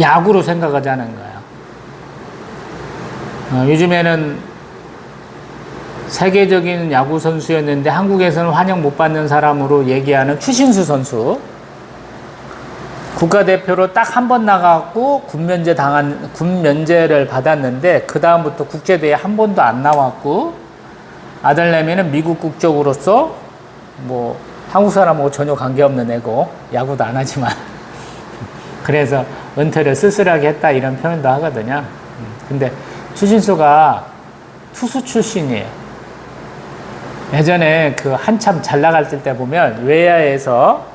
야구로 생각하자는 거예요. 요즘에는 세계적인 야구 선수였는데 한국에서는 환영 못 받는 사람으로 얘기하는 추신수 선수. 국가대표로 딱 한 번 나가고 군면제를 받았는데 그 다음부터 국제대회 한 번도 안 나왔고 아들내미는 미국 국적으로서 뭐 한국 사람하고 전혀 관계없는 애고 야구도 안 하지만 그래서 은퇴를 쓸쓸하게 했다 이런 표현도 하거든요. 근데 추신수가 투수 출신이에요. 예전에 그 한참 잘 나갈 때 보면 외야에서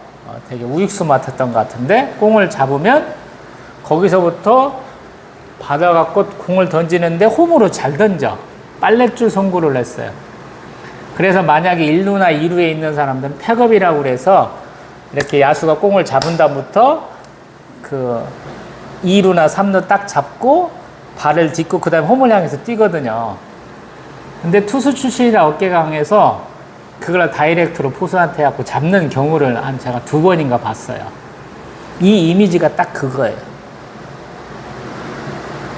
되게 우익수 맡았던 것 같은데 공을 잡으면 거기서부터 받아갖고 공을 던지는데 홈으로 잘 던져. 빨랫줄 송구를 했어요. 그래서 만약에 1루나 2루에 있는 사람들은 팩업이라고 그래서 이렇게 야수가 공을 잡은 다음부터 그 2루나 3루 딱 잡고 발을 딛고 그 다음에 홈을 향해서 뛰거든요. 근데 투수 출신이라 어깨가 강해서 그걸 다이렉트로 포수한테 하고 잡는 경우를 제가 2번인가 봤어요. 이 이미지가 딱 그거예요.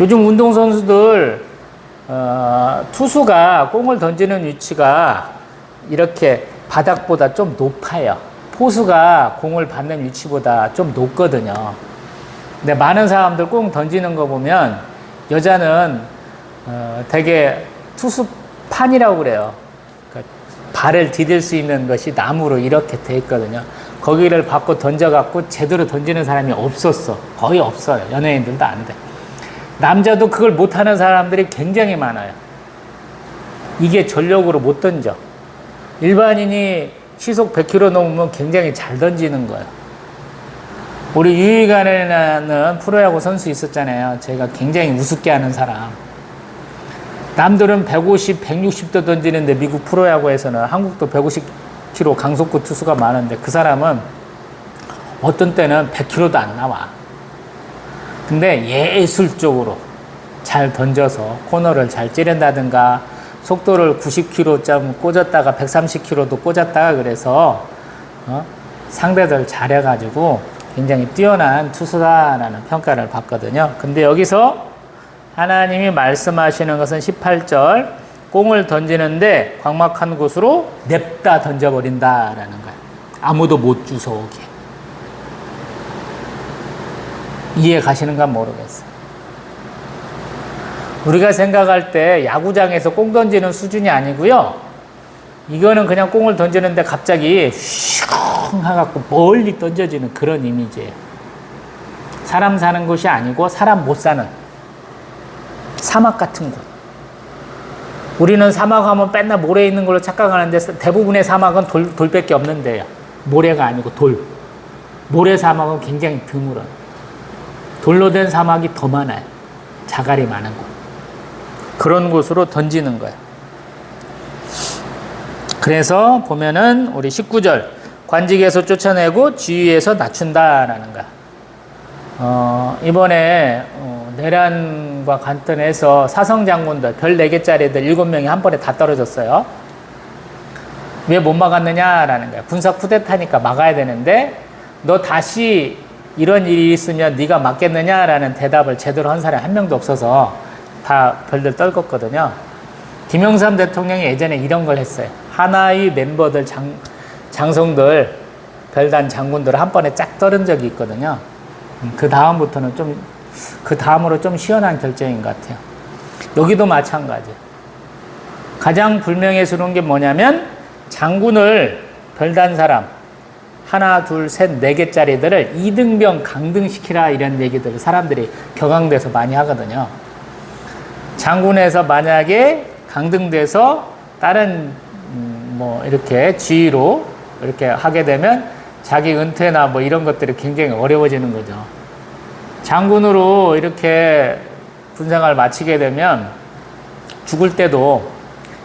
요즘 운동선수들 투수가 공을 던지는 위치가 이렇게 바닥보다 좀 높아요. 포수가 공을 받는 위치보다 좀 높거든요. 근데 많은 사람들 공 던지는 거 보면 여자는 되게 투수판이라고 그래요. 그러니까 발을 디딜 수 있는 것이 나무로 이렇게 돼 있거든요. 거기를 받고 던져갖고 제대로 던지는 사람이 없었어. 거의 없어요. 연예인들도 안 돼. 남자도 그걸 못하는 사람들이 굉장히 많아요. 이게 전력으로 못 던져. 일반인이 시속 100km 넘으면 굉장히 잘 던지는 거예요. 우리 유희관이라는 프로야구 선수 있었잖아요. 제가 굉장히 우습게 하는 사람. 남들은 150, 160도 던지는데 미국 프로야구에서는 한국도 150km 강속구 투수가 많은데 그 사람은 어떤 때는 100km도 안 나와. 근데 예술적으로 잘 던져서 코너를 잘 찌른다든가 속도를 90km 꽂았다가 130km도 꽂았다가 그래서 상대들 잘해가지고 굉장히 뛰어난 투수다라는 평가를 받거든요. 근데 여기서 하나님이 말씀하시는 것은 18절 공을 던지는데 광막한 곳으로 냅다 던져버린다라는 거예요. 아무도 못 주워오게. 이해 가시는가 모르겠어요. 우리가 생각할 때 야구장에서 공 던지는 수준이 아니고요. 이거는 그냥 꽁을 던지는데 갑자기 슝 해갖고 멀리 던져지는 그런 이미지예요. 사람 사는 곳이 아니고 사람 못 사는 사막 같은 곳. 우리는 사막 하면 맨날 모래 있는 걸로 착각하는데 대부분의 사막은 돌밖에 없는데요. 모래가 아니고 돌. 모래 사막은 굉장히 드물어요. 돌로 된 사막이 더 많아요. 자갈이 많은 곳. 그런 곳으로 던지는 거예요. 그래서 보면은 우리 19절 관직에서 쫓아내고 지위에서 낮춘다라는 거야. 이번에 내란과 간단해서 사성 장군들 별 4개짜리들 7명이 한 번에 다 떨어졌어요. 왜 못 막았느냐라는 거야. 군사 쿠데타니까 막아야 되는데 너 다시 이런 일이 있으면 네가 막겠느냐라는 대답을 제대로 한 사람이 한 명도 없어서 다 별들 떨궜거든요. 김영삼 대통령이 예전에 이런 걸 했어요. 하나의 멤버들 장성들 별단 장군들을 한 번에 쫙 떨은 적이 있거든요. 그 다음부터는 그 다음으로 좀 시원한 결정인 것 같아요. 여기도 마찬가지예요. 가장 불명예스러운 게 뭐냐면 장군을 별단 사람 하나, 둘, 셋, 4개짜리들을 이등병 강등시키라 이런 얘기들을 사람들이 격앙돼서 많이 하거든요. 장군에서 만약에 강등돼서 다른 뭐 이렇게 지위로 이렇게 하게 되면 자기 은퇴나 뭐 이런 것들이 굉장히 어려워지는 거죠. 장군으로 이렇게 군생활 마치게 되면 죽을 때도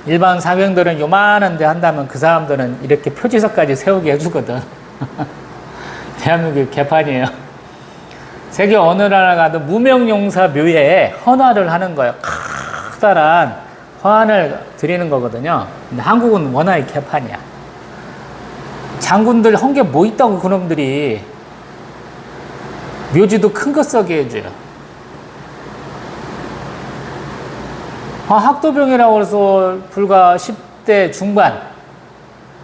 일반 사병들은 요만한 데 한다면 그 사람들은 이렇게 표지석까지 세우게 해주거든. 대한민국 개판이에요. 세계 어느 나라 가도 무명용사 묘에 헌화를 하는 거예요. 커다란 화환을 드리는 거거든요. 근데 한국은 워낙에 개판이야. 장군들 헌 게 뭐 있다고 그놈들이 묘지도 큰 거 써게 해줘요. 학도병이라고 해서 불과 10대 중반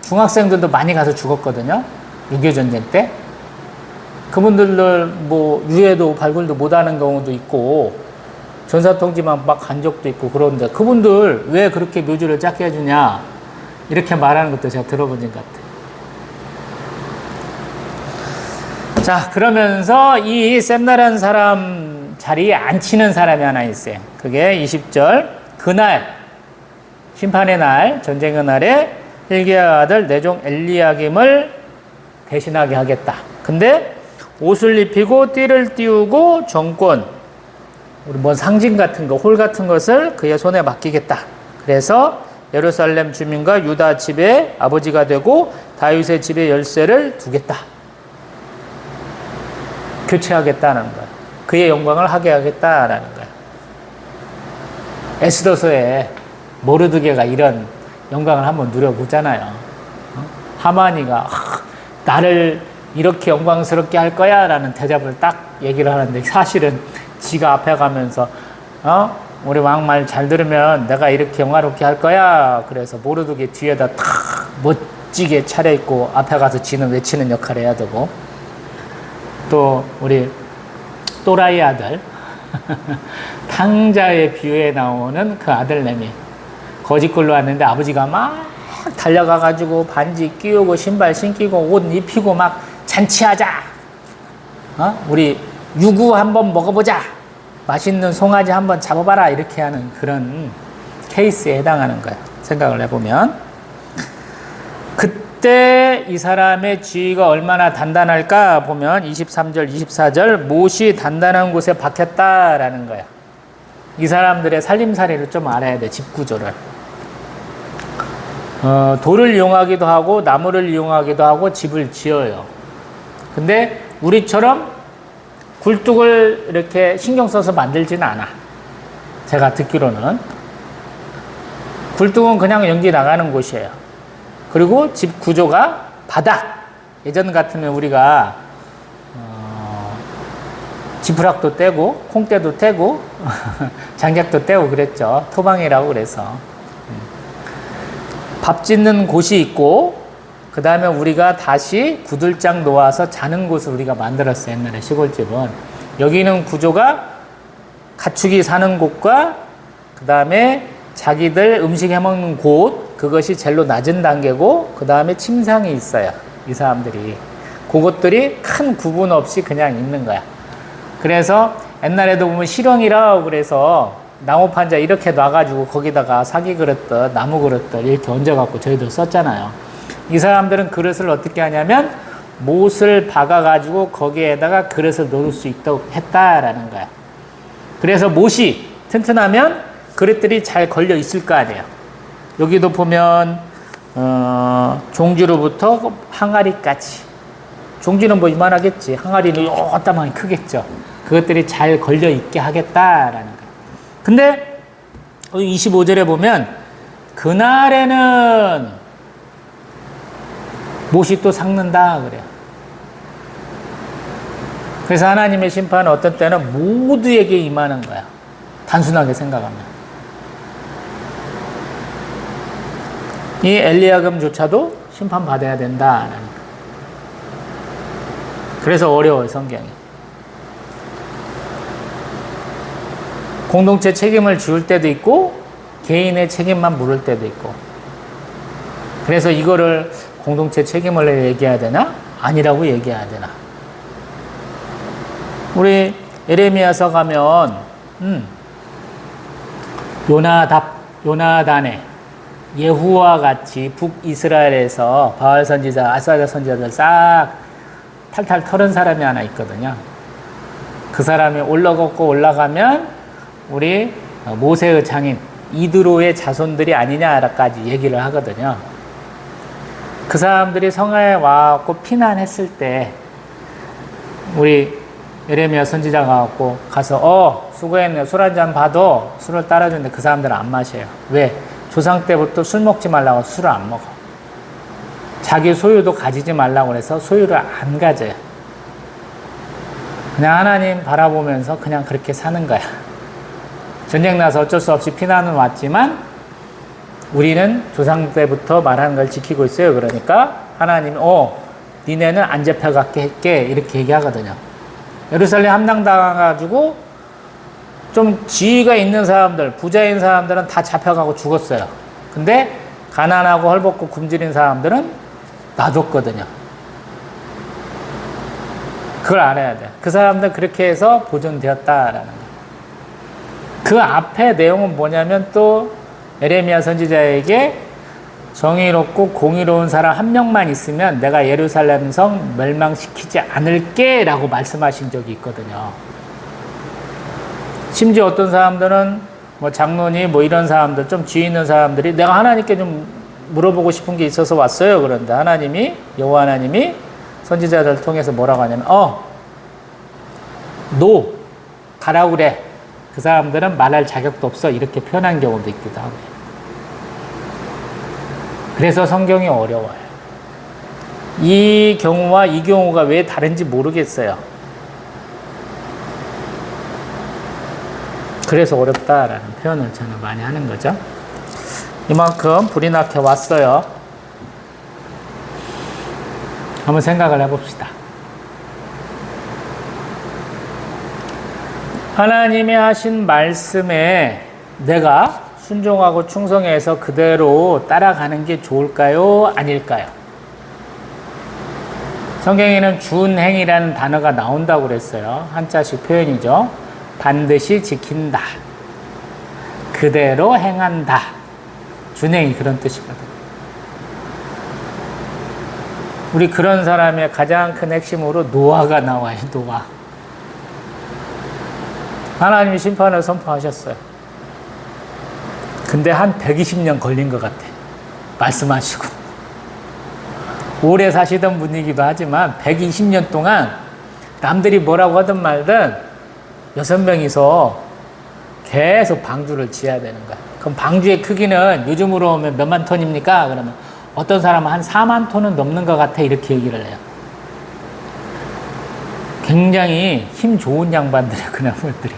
중학생들도 많이 가서 죽었거든요. 6.25 전쟁 때. 그분들을 뭐 유해도 발굴도 못하는 경우도 있고 전사통지만 막 간 적도 있고 그런데 그분들 왜 그렇게 묘지를 작게 해주냐 이렇게 말하는 것도 제가 들어본 것 같아요. 자, 그러면서 이 셈나라는 사람 자리에 앉히는 사람이 하나 있어요. 그게 20절 그날 심판의 날 전쟁의 날에 hil기야 아들 내종 엘리야김을 대신하게 하겠다. 근데 옷을 입히고 띠를 띄우고 정권 우리 뭔 상징 같은 거, 홀 같은 것을 그의 손에 맡기겠다. 그래서 예루살렘 주민과 유다 집의 아버지가 되고 다윗의 집의 열쇠를 두겠다. 교체하겠다는 거야. 그의 영광을 하게 하겠다라는 거야. 에스더서에 모르드게가 이런 영광을 한번 누려보잖아요. 하만이가 나를 이렇게 영광스럽게 할 거야 라는 대답을 딱 얘기를 하는데 사실은 지가 앞에 가면서 우리 왕 말 잘 들으면 내가 이렇게 영화롭게 할 거야. 그래서 모르드게 뒤에다 탁 멋지게 차려입고 앞에 가서 지는 외치는 역할을 해야 되고 또 우리 또라이 아들 탕자의 비유에 나오는 그 아들내미 거짓골로 왔는데 아버지가 막 달려가가지고 반지 끼우고 신발 신기고 옷 입히고 막 잔치하자. 우리 유구 한번 먹어보자. 맛있는 송아지 한번 잡아봐라. 이렇게 하는 그런 케이스에 해당하는 거예요. 생각을 해보면. 그때 이 사람의 지위가 얼마나 단단할까 보면 23절, 24절 못이 단단한 곳에 박혔다라는 거예요. 이 사람들의 살림살이를 좀 알아야 돼. 집 구조를. 돌을 이용하기도 하고 나무를 이용하기도 하고 집을 지어요. 근데 우리처럼 굴뚝을 이렇게 신경 써서 만들지는 않아. 제가 듣기로는. 굴뚝은 그냥 연기 나가는 곳이에요. 그리고 집 구조가 바닥. 예전 같으면 우리가 지푸락도 떼고 콩대도 떼고 장작도 떼고 그랬죠. 토방이라고 그래서. 밥 짓는 곳이 있고 그 다음에 우리가 다시 구들장 놓아서 자는 곳을 우리가 만들었어요. 옛날에 시골집은. 여기는 구조가 가축이 사는 곳과 그 다음에 자기들 음식 해먹는 곳, 그 그것이 제일로 낮은 단계고 그 다음에 침상이 있어요. 이 사람들이. 그것들이 큰 구분 없이 그냥 있는 거야. 그래서 옛날에도 보면 실형이라고 그래서 나무판자 이렇게 놔가지고 거기다가 사기 그릇들, 나무 그릇들 이렇게 얹어갖고 저희들 썼잖아요. 이 사람들은 그릇을 어떻게 하냐면 못을 박아가지고 거기에다가 그릇을 놓을 수 있도록 했다라는 거야. 그래서 못이 튼튼하면 그릇들이 잘 걸려 있을 거 아니에요. 여기도 보면 종지로부터 항아리까지. 종지는 뭐 이만하겠지. 항아리는 요따만히 크겠죠. 그것들이 잘 걸려 있게 하겠다라는 거예요. 근데 25절에 보면 그날에는 못이 또 삭는다 그래요. 그래서 하나님의 심판은 어떤 때는 모두에게 임하는 거야. 단순하게 생각하면. 이 엘리야금조차도 심판받아야 된다라는 거예요. 그래서 어려워요, 성경이. 공동체 책임을 지울 때도 있고 개인의 책임만 물을 때도 있고. 그래서 이거를 공동체 책임을 얘기해야 되나? 아니라고 얘기해야 되나? 우리 예레미야서 가면 요나단의 예후와 같이 북이스라엘에서 바알 선지자, 아사랴 선지자들 싹 탈탈 털은 사람이 하나 있거든요. 그 사람이 올라가면 우리 모세의 장인 이드로의 자손들이 아니냐까지 얘기를 하거든요. 그 사람들이 성에 와갖고 피난했을 때 우리 예레미야 선지자가 와갖고 가서 수고했네, 술 한잔 봐도 술을 따라주는데 그 사람들은 안 마셔요. 왜? 조상 때부터 술 먹지 말라고 술을 안 먹어. 자기 소유도 가지지 말라고 해서 소유를 안 가져요. 그냥 하나님 바라보면서 그냥 그렇게 사는 거야. 전쟁 나서 어쩔 수 없이 피난은 왔지만 우리는 조상 때부터 말하는 걸 지키고 있어요. 그러니까 하나님이 니네는 안 잡혀가게 할게 이렇게 얘기하거든요. 예루살렘 함락당해가지고 좀 지위가 있는 사람들, 부자인 사람들은 다 잡혀가고 죽었어요. 근데 가난하고 헐벗고 굶주린 사람들은 놔뒀거든요. 그걸 알아야 돼. 그 사람들 그렇게 해서 보존되었다라는 거. 그 앞에 내용은 뭐냐면 또 에레미야 선지자에게 정의롭고 공의로운 사람 한 명만 있으면 내가 예루살렘 성 멸망시키지 않을게 라고 말씀하신 적이 있거든요. 심지어 어떤 사람들은 뭐 장로니 뭐 이런 사람들 좀 지위 있는 사람들이 내가 하나님께 좀 물어보고 싶은 게 있어서 왔어요. 그런데 하나님이 여호와 하나님이 선지자들을 통해서 뭐라고 하냐면 가라고 그래. 그 사람들은 말할 자격도 없어. 이렇게 표현한 경우도 있기도 하고요. 그래서 성경이 어려워요. 이 경우와 이 경우가 왜 다른지 모르겠어요. 그래서 어렵다라는 표현을 저는 많이 하는 거죠. 이만큼 불이 나게 왔어요. 한번 생각을 해봅시다. 하나님이 하신 말씀에 내가 순종하고 충성해서 그대로 따라가는 게 좋을까요? 아닐까요? 성경에는 준행이라는 단어가 나온다고 그랬어요. 한자식 표현이죠. 반드시 지킨다. 그대로 행한다. 준행이 그런 뜻이거든요. 우리 그런 사람의 가장 큰 핵심으로 노아가 나와요. 노아. 하나님이 심판을 선포하셨어요. 근데 한 120년 걸린 것 같아. 말씀하시고. 오래 사시던 분이기도 하지만 120년 동안 남들이 뭐라고 하든 말든 6명이서 계속 방주를 지어야 되는 거야. 그럼 방주의 크기는 요즘으로 오면 몇만 톤입니까? 그러면 어떤 사람은 한 4만 톤은 넘는 것 같아. 이렇게 얘기를 해요. 굉장히 힘 좋은 양반들이에요. 그 나무들이.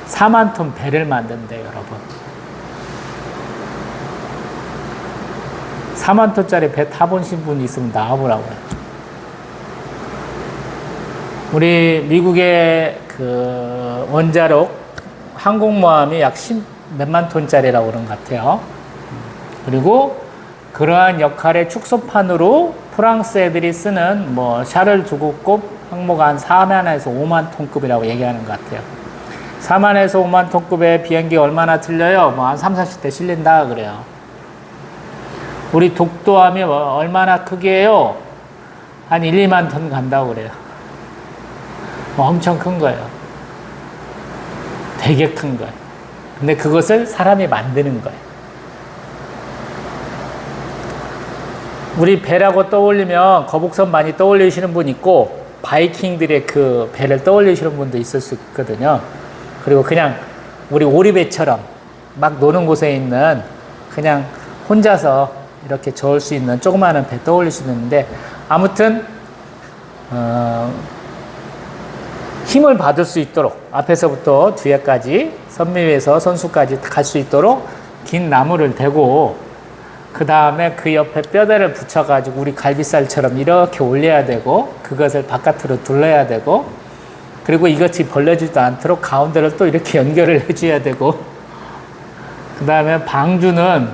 4만 톤 배를 만든대요, 여러분. 4만 톤짜리 배 타보신 분이 있으면 나와보라고요. 우리 미국의 그 원자력 항공모함이 약 10몇만 톤짜리라고 그런 것 같아요. 그리고 그러한 역할의 축소판으로 프랑스 애들이 쓰는 뭐 샤를 두고급 항모가 한 4만에서 5만 톤급이라고 얘기하는 것 같아요. 4만에서 5만 톤급의 비행기 얼마나 틀려요? 뭐 한 3, 40대 실린다 그래요. 우리 독도함이 얼마나 크게요? 한 1, 2만 톤 간다고 그래요. 뭐 엄청 큰 거예요. 되게 큰 거예요. 근데 그것을 사람이 만드는 거예요. 우리 배라고 떠올리면 거북선 많이 떠올리시는 분 있고 바이킹들의 그 배를 떠올리시는 분도 있을 수 있거든요. 그리고 그냥 우리 오리배처럼 막 노는 곳에 있는 그냥 혼자서 이렇게 저을 수 있는 조그마한 배 떠올릴 수 있는데 아무튼 힘을 받을 수 있도록 앞에서부터 뒤에까지 선미에서 선수까지 갈 수 있도록 긴 나무를 대고 그 다음에 그 옆에 뼈대를 붙여가지고 우리 갈비살처럼 이렇게 올려야 되고 그것을 바깥으로 둘러야 되고 그리고 이것이 벌려지지도 않도록 가운데를 또 이렇게 연결을 해줘야 되고 그 다음에 방주는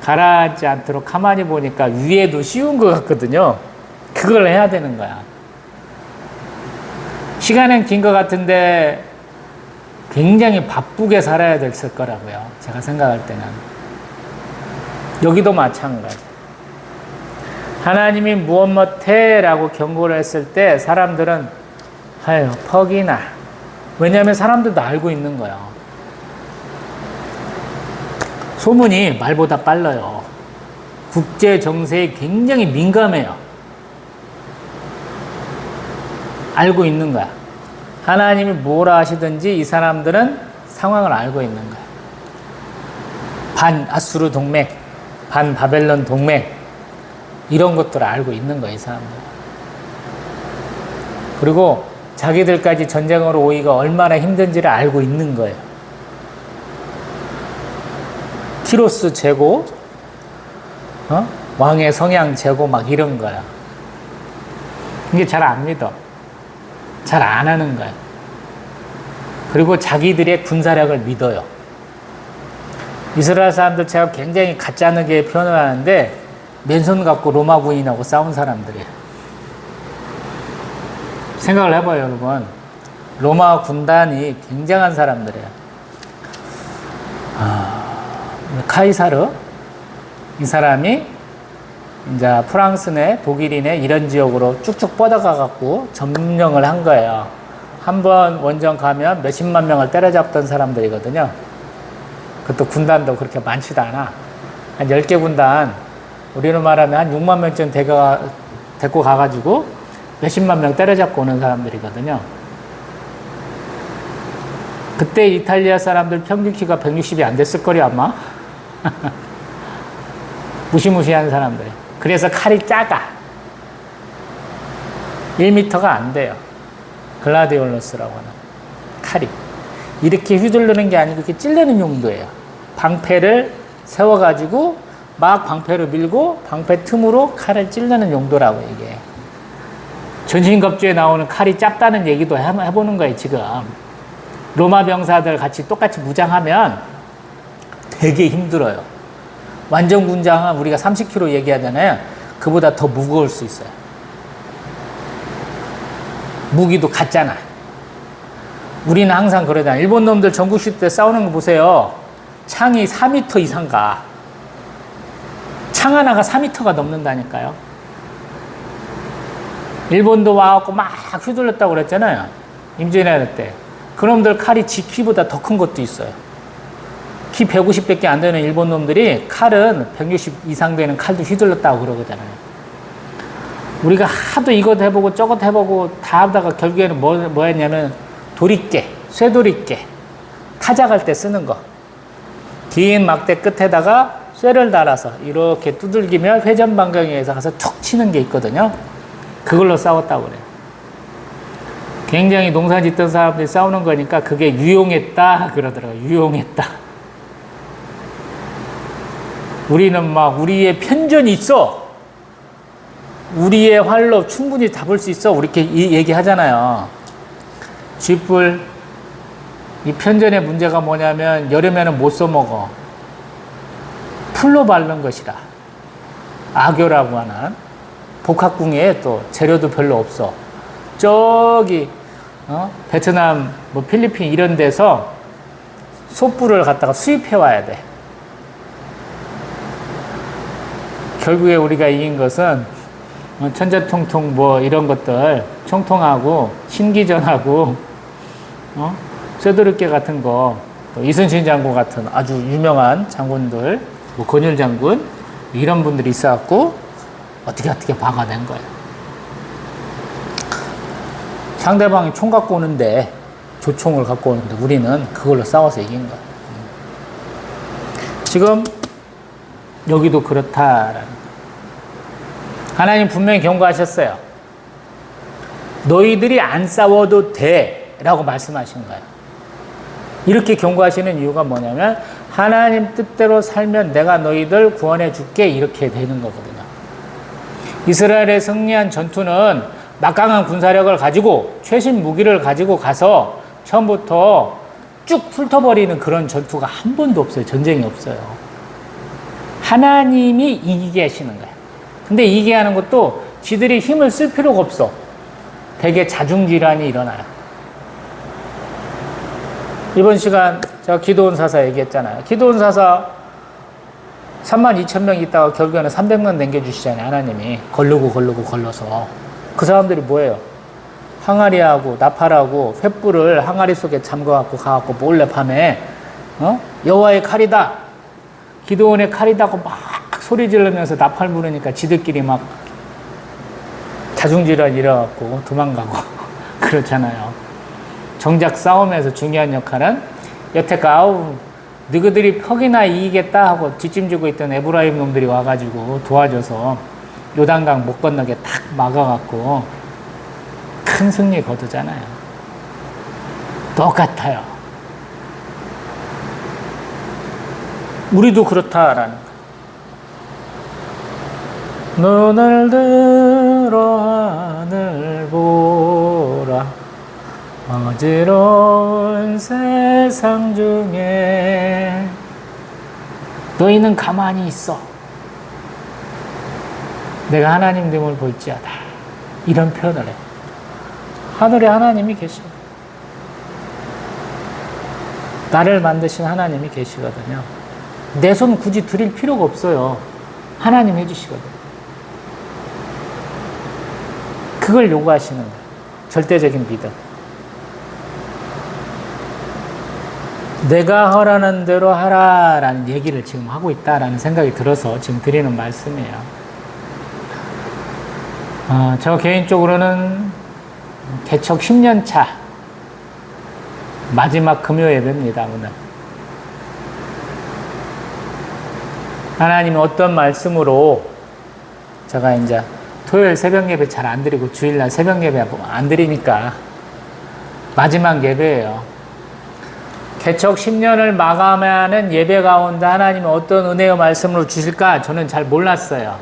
가라앉지 않도록 가만히 보니까 위에도 씌운 것 같거든요. 그걸 해야 되는 거야. 시간은 긴 것 같은데 굉장히 바쁘게 살아야 됐을 거라고요. 제가 생각할 때는. 여기도 마찬가지. 하나님이 무엇 못해라고 경고를 했을 때 사람들은 아유 퍽이나. 왜냐하면 사람들도 알고 있는 거예요. 소문이 말보다 빨라요. 국제 정세에 굉장히 민감해요. 알고 있는 거야. 하나님이 뭐라 하시든지 이 사람들은 상황을 알고 있는 거야. 반 아수르 동맹, 반 바벨론 동맹 이런 것들을 알고 있는 거야, 이 사람들. 그리고 자기들까지 전쟁으로 오기가 얼마나 힘든지를 알고 있는 거예요. 키로스 재고, 왕의 성향 재고 막 이런 거야. 이게 잘 안 믿어. 잘 안 하는 거예요. 그리고 자기들의 군사력을 믿어요. 이스라엘 사람들 제가 굉장히 가짜르게 표현을 하는데 맨손 갖고 로마 군인하고 싸운 사람들이에요. 생각을 해봐요, 여러분. 로마 군단이 굉장한 사람들이에요. 카이사르 이 사람이 이제 프랑스 내 독일 내 이런 지역으로 쭉쭉 뻗어가 갖고 점령을 한 거예요. 한번 원정 가면 몇십만 명을 때려잡던 사람들이거든요. 그것도 군단도 그렇게 많지도 않아. 한 10개 군단, 우리로 말하면 한 6만 명쯤 데리고 가가지고 몇십만 명 때려잡고 오는 사람들이거든요. 그때 이탈리아 사람들 평균 키가 160이 안 됐을 거리 아마. 무시무시한 사람들. 그래서 칼이 작아. 1m가 안 돼요. 글라디올러스라고 하는 칼이. 이렇게 휘두르는 게 아니고 이렇게 찔르는 용도예요. 방패를 세워가지고 막 방패로 밀고 방패 틈으로 칼을 찔르는 용도라고 이게. 전신갑주에 나오는 칼이 작다는 얘기도 해보는 거예요, 지금. 로마 병사들 같이 똑같이 무장하면 되게 힘들어요. 완전 군장은 우리가 30kg 얘기하잖아요. 그보다 더 무거울 수 있어요. 무기도 같잖아. 우리는 항상 그러잖아. 일본 놈들 전국시대 때 싸우는 거 보세요. 창이 4m 이상 가. 창 하나가 4m가 넘는다니까요. 일본도 와갖고 막 휘둘렀다고 그랬잖아요. 임진왜란 때. 그놈들 칼이 지 키보다 더 큰 것도 있어요. 키 150밖에 안 되는 일본 놈들이 칼은 160 이상 되는 칼도 휘둘렀다고 그러잖아요. 우리가 하도 이것 해보고 저것 해보고 다 하다가 결국에는 뭐 했냐면 도리깨, 쇠도리깨, 타작할 때 쓰는 거. 긴 막대 끝에다가 쇠를 달아서 이렇게 두들기면 회전방향에서 가서 툭 치는 게 있거든요. 그걸로 싸웠다고 그래요. 굉장히 농사 짓던 사람들이 싸우는 거니까 그게 유용했다 그러더라고요. 유용했다. 우리는 막 우리의 편전이 있어. 우리의 활로 충분히 잡을 수 있어. 이렇게 얘기하잖아요. 쥐뿔. 이 편전의 문제가 뭐냐면 여름에는 못 써먹어. 풀로 바른 것이라. 아교라고 하는 복합궁에 또 재료도 별로 없어. 저기 베트남, 뭐 필리핀 이런 데서 소뿔을 갖다가 수입해 와야 돼. 결국에 우리가 이긴 것은 천자통통 뭐 이런 것들 총통하고 신기전하고 쇠도르께 같은 거, 또 이순신 장군 같은 아주 유명한 장군들, 뭐 권율 장군 이런 분들이 있어갖고 어떻게 박아낸 거예요. 상대방이 총 갖고 오는데, 조총을 갖고 오는데 우리는 그걸로 싸워서 이긴 거예요. 지금 여기도 그렇다라는 거예요. 하나님 분명히 경고하셨어요. 너희들이 안 싸워도 돼 라고 말씀하신 거예요. 이렇게 경고하시는 이유가 뭐냐면 하나님 뜻대로 살면 내가 너희들 구원해 줄게, 이렇게 되는 거거든요. 이스라엘의 승리한 전투는 막강한 군사력을 가지고 최신 무기를 가지고 가서 처음부터 쭉 훑어버리는 그런 전투가 한 번도 없어요. 전쟁이 없어요. 하나님이 이기게 하시는 거예요. 근데 이기게 하는 것도 지들이 힘을 쓸 필요가 없어. 되게 자중질환이 일어나요. 이번 시간 제가 기도원 사사 얘기했잖아요. 기도원 사사 32,000명 있다가 결국에는 300명 남겨주시잖아요. 하나님이 걸러서. 그 사람들이 뭐예요? 항아리하고 나팔하고 횃불을 항아리 속에 잠궈갖고 가갖고 몰래 밤에 여호와의 칼이다, 기도원의 칼이다고 막 소리 지르면서 나팔 부르니까 지들끼리 막 자중질환 일어갖고 도망가고 그렇잖아요. 정작 싸움에서 중요한 역할은 여태껏 너희들이 퍽이나 이기겠다 하고 뒷짐지고 있던 에브라임 놈들이 와가지고 도와줘서 요단강 못 건너게 탁 막아갖고 큰 승리 거두잖아요. 똑같아요. 우리도 그렇다라는 거예요. 눈을 들어 하늘 보라, 어지러운 세상 중에 너희는 가만히 있어, 내가 하나님됨을 볼지어다, 이런 표현을 해요. 하늘에 하나님이 계시고 나를 만드신 하나님이 계시거든요. 내 손 굳이 들일 필요가 없어요. 하나님 해주시거든요. 그걸 요구하시는 거예요. 절대적인 믿음. 내가 하라는 대로 하라라는 얘기를 지금 하고 있다라는 생각이 들어서 지금 드리는 말씀이에요. 저 개인적으로는 개척 10년 차 마지막 금요 예배입니다, 오늘. 하나님이 어떤 말씀으로, 제가 이제 토요일 새벽 예배 잘 안 드리고 주일날 새벽 예배 안 드리니까 마지막 예배예요. 개척 10년을 마감하는 예배 가운데 하나님이 어떤 은혜의 말씀으로 주실까 저는 잘 몰랐어요.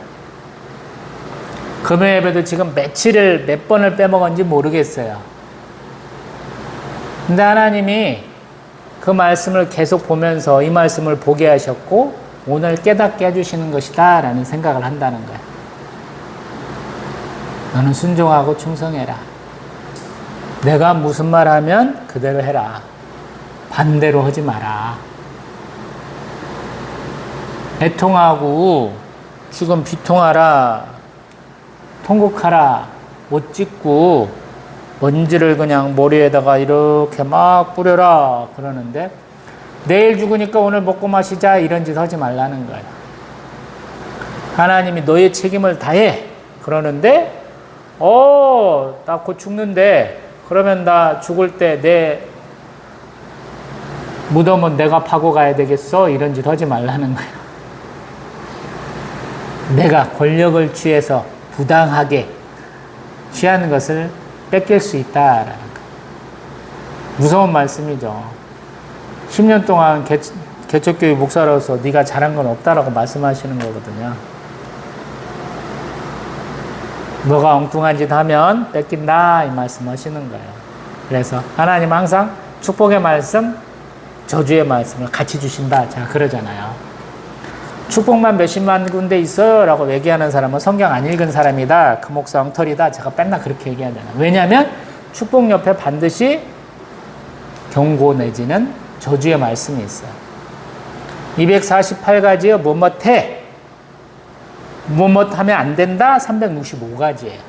금요 예배도 지금 몇 번을 빼먹었는지 모르겠어요. 근데 하나님이 그 말씀을 계속 보면서 이 말씀을 보게 하셨고 오늘 깨닫게 해주시는 것이다 라는 생각을 한다는 거예요. 너는 순종하고 충성해라. 내가 무슨 말 하면 그대로 해라. 반대로 하지 마라. 애통하고 지금 비통하라, 통곡하라, 옷 찢고 먼지를 그냥 머리에다가 이렇게 막 뿌려라 그러는데 내일 죽으니까 오늘 먹고 마시자 이런 짓 하지 말라는 거예요. 하나님이 너의 책임을 다해 그러는데 나 곧 죽는데 그러면 나 죽을 때 내 무덤은 내가 파고 가야 되겠어? 이런 짓 하지 말라는 거예요. 내가 권력을 취해서 부당하게 취하는 것을 뺏길 수 있다라는 거예요. 무서운 말씀이죠. 10년 동안 개척교회 목사로서 네가 잘한 건 없다라고 말씀하시는 거거든요. 너가 엉뚱한 짓 하면 뺏긴다 이 말씀하시는 거예요. 그래서 하나님 항상 축복의 말씀, 저주의 말씀을 같이 주신다. 제가 그러잖아요. 축복만 몇십만 군데 있어요 라고 얘기하는 사람은 성경 안 읽은 사람이다. 그 목사 엉터리다. 제가 맨날 그렇게 얘기하잖아요. 왜냐하면 축복 옆에 반드시 경고 내지는 저주의 말씀이 있어요. 248가지요. 뭐뭇해. 뭐뭇하면 안 된다. 365가지예요.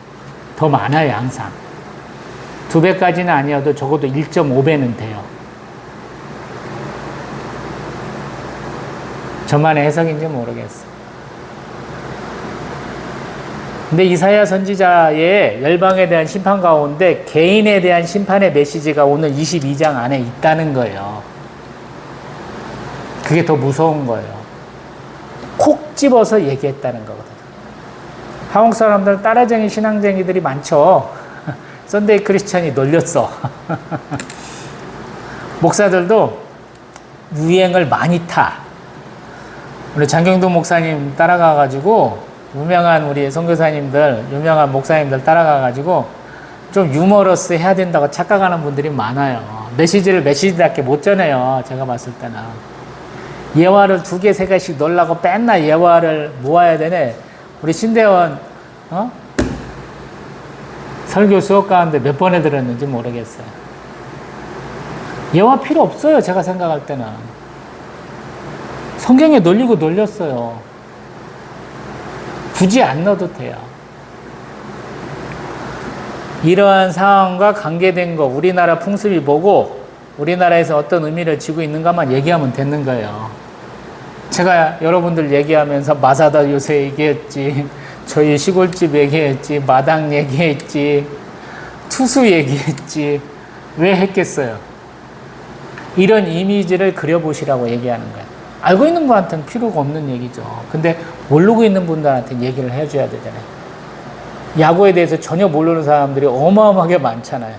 더 많아요. 항상. 2배까지는 아니어도 적어도 1.5배는 돼요. 저만의 해석인지 모르겠어요. 근데 이사야 선지자의 열방에 대한 심판 가운데 개인에 대한 심판의 메시지가 오늘 22장 안에 있다는 거예요. 그게 더 무서운 거예요. 콕 집어서 얘기했다는 거거든요. 한국 사람들은 따라쟁이 신앙쟁이들이 많죠. 썬데이 크리스찬이 놀렸어. 목사들도 유행을 많이 타. 우리 장경도 목사님 따라가가지고 유명한 우리 선교사님들, 유명한 목사님들 따라가가지고 좀 유머러스 해야 된다고 착각하는 분들이 많아요. 메시지를 메시지답게 못 전해요. 제가 봤을 때는. 예화를 2개, 3개씩 넣으려고 맨날 예화를 모아야 되네. 우리 신대원, 설교 수업 가운데 몇 번에 들었는지 모르겠어요. 예화 필요 없어요. 제가 생각할 때는. 성경에 놀리고 놀렸어요. 굳이 안 넣어도 돼요. 이러한 상황과 관계된 거, 우리나라 풍습이 뭐고 우리나라에서 어떤 의미를 지고 있는가만 얘기하면 되는 거예요. 제가 여러분들 얘기하면서 마사다 요새 얘기했지, 저희 시골집 얘기했지, 마당 얘기했지, 투수 얘기했지. 왜 했겠어요? 이런 이미지를 그려보시라고 얘기하는 거예요. 알고 있는 분한테는 필요가 없는 얘기죠. 근데 모르고 있는 분들한테 얘기를 해줘야 되잖아요. 야구에 대해서 전혀 모르는 사람들이 어마어마하게 많잖아요.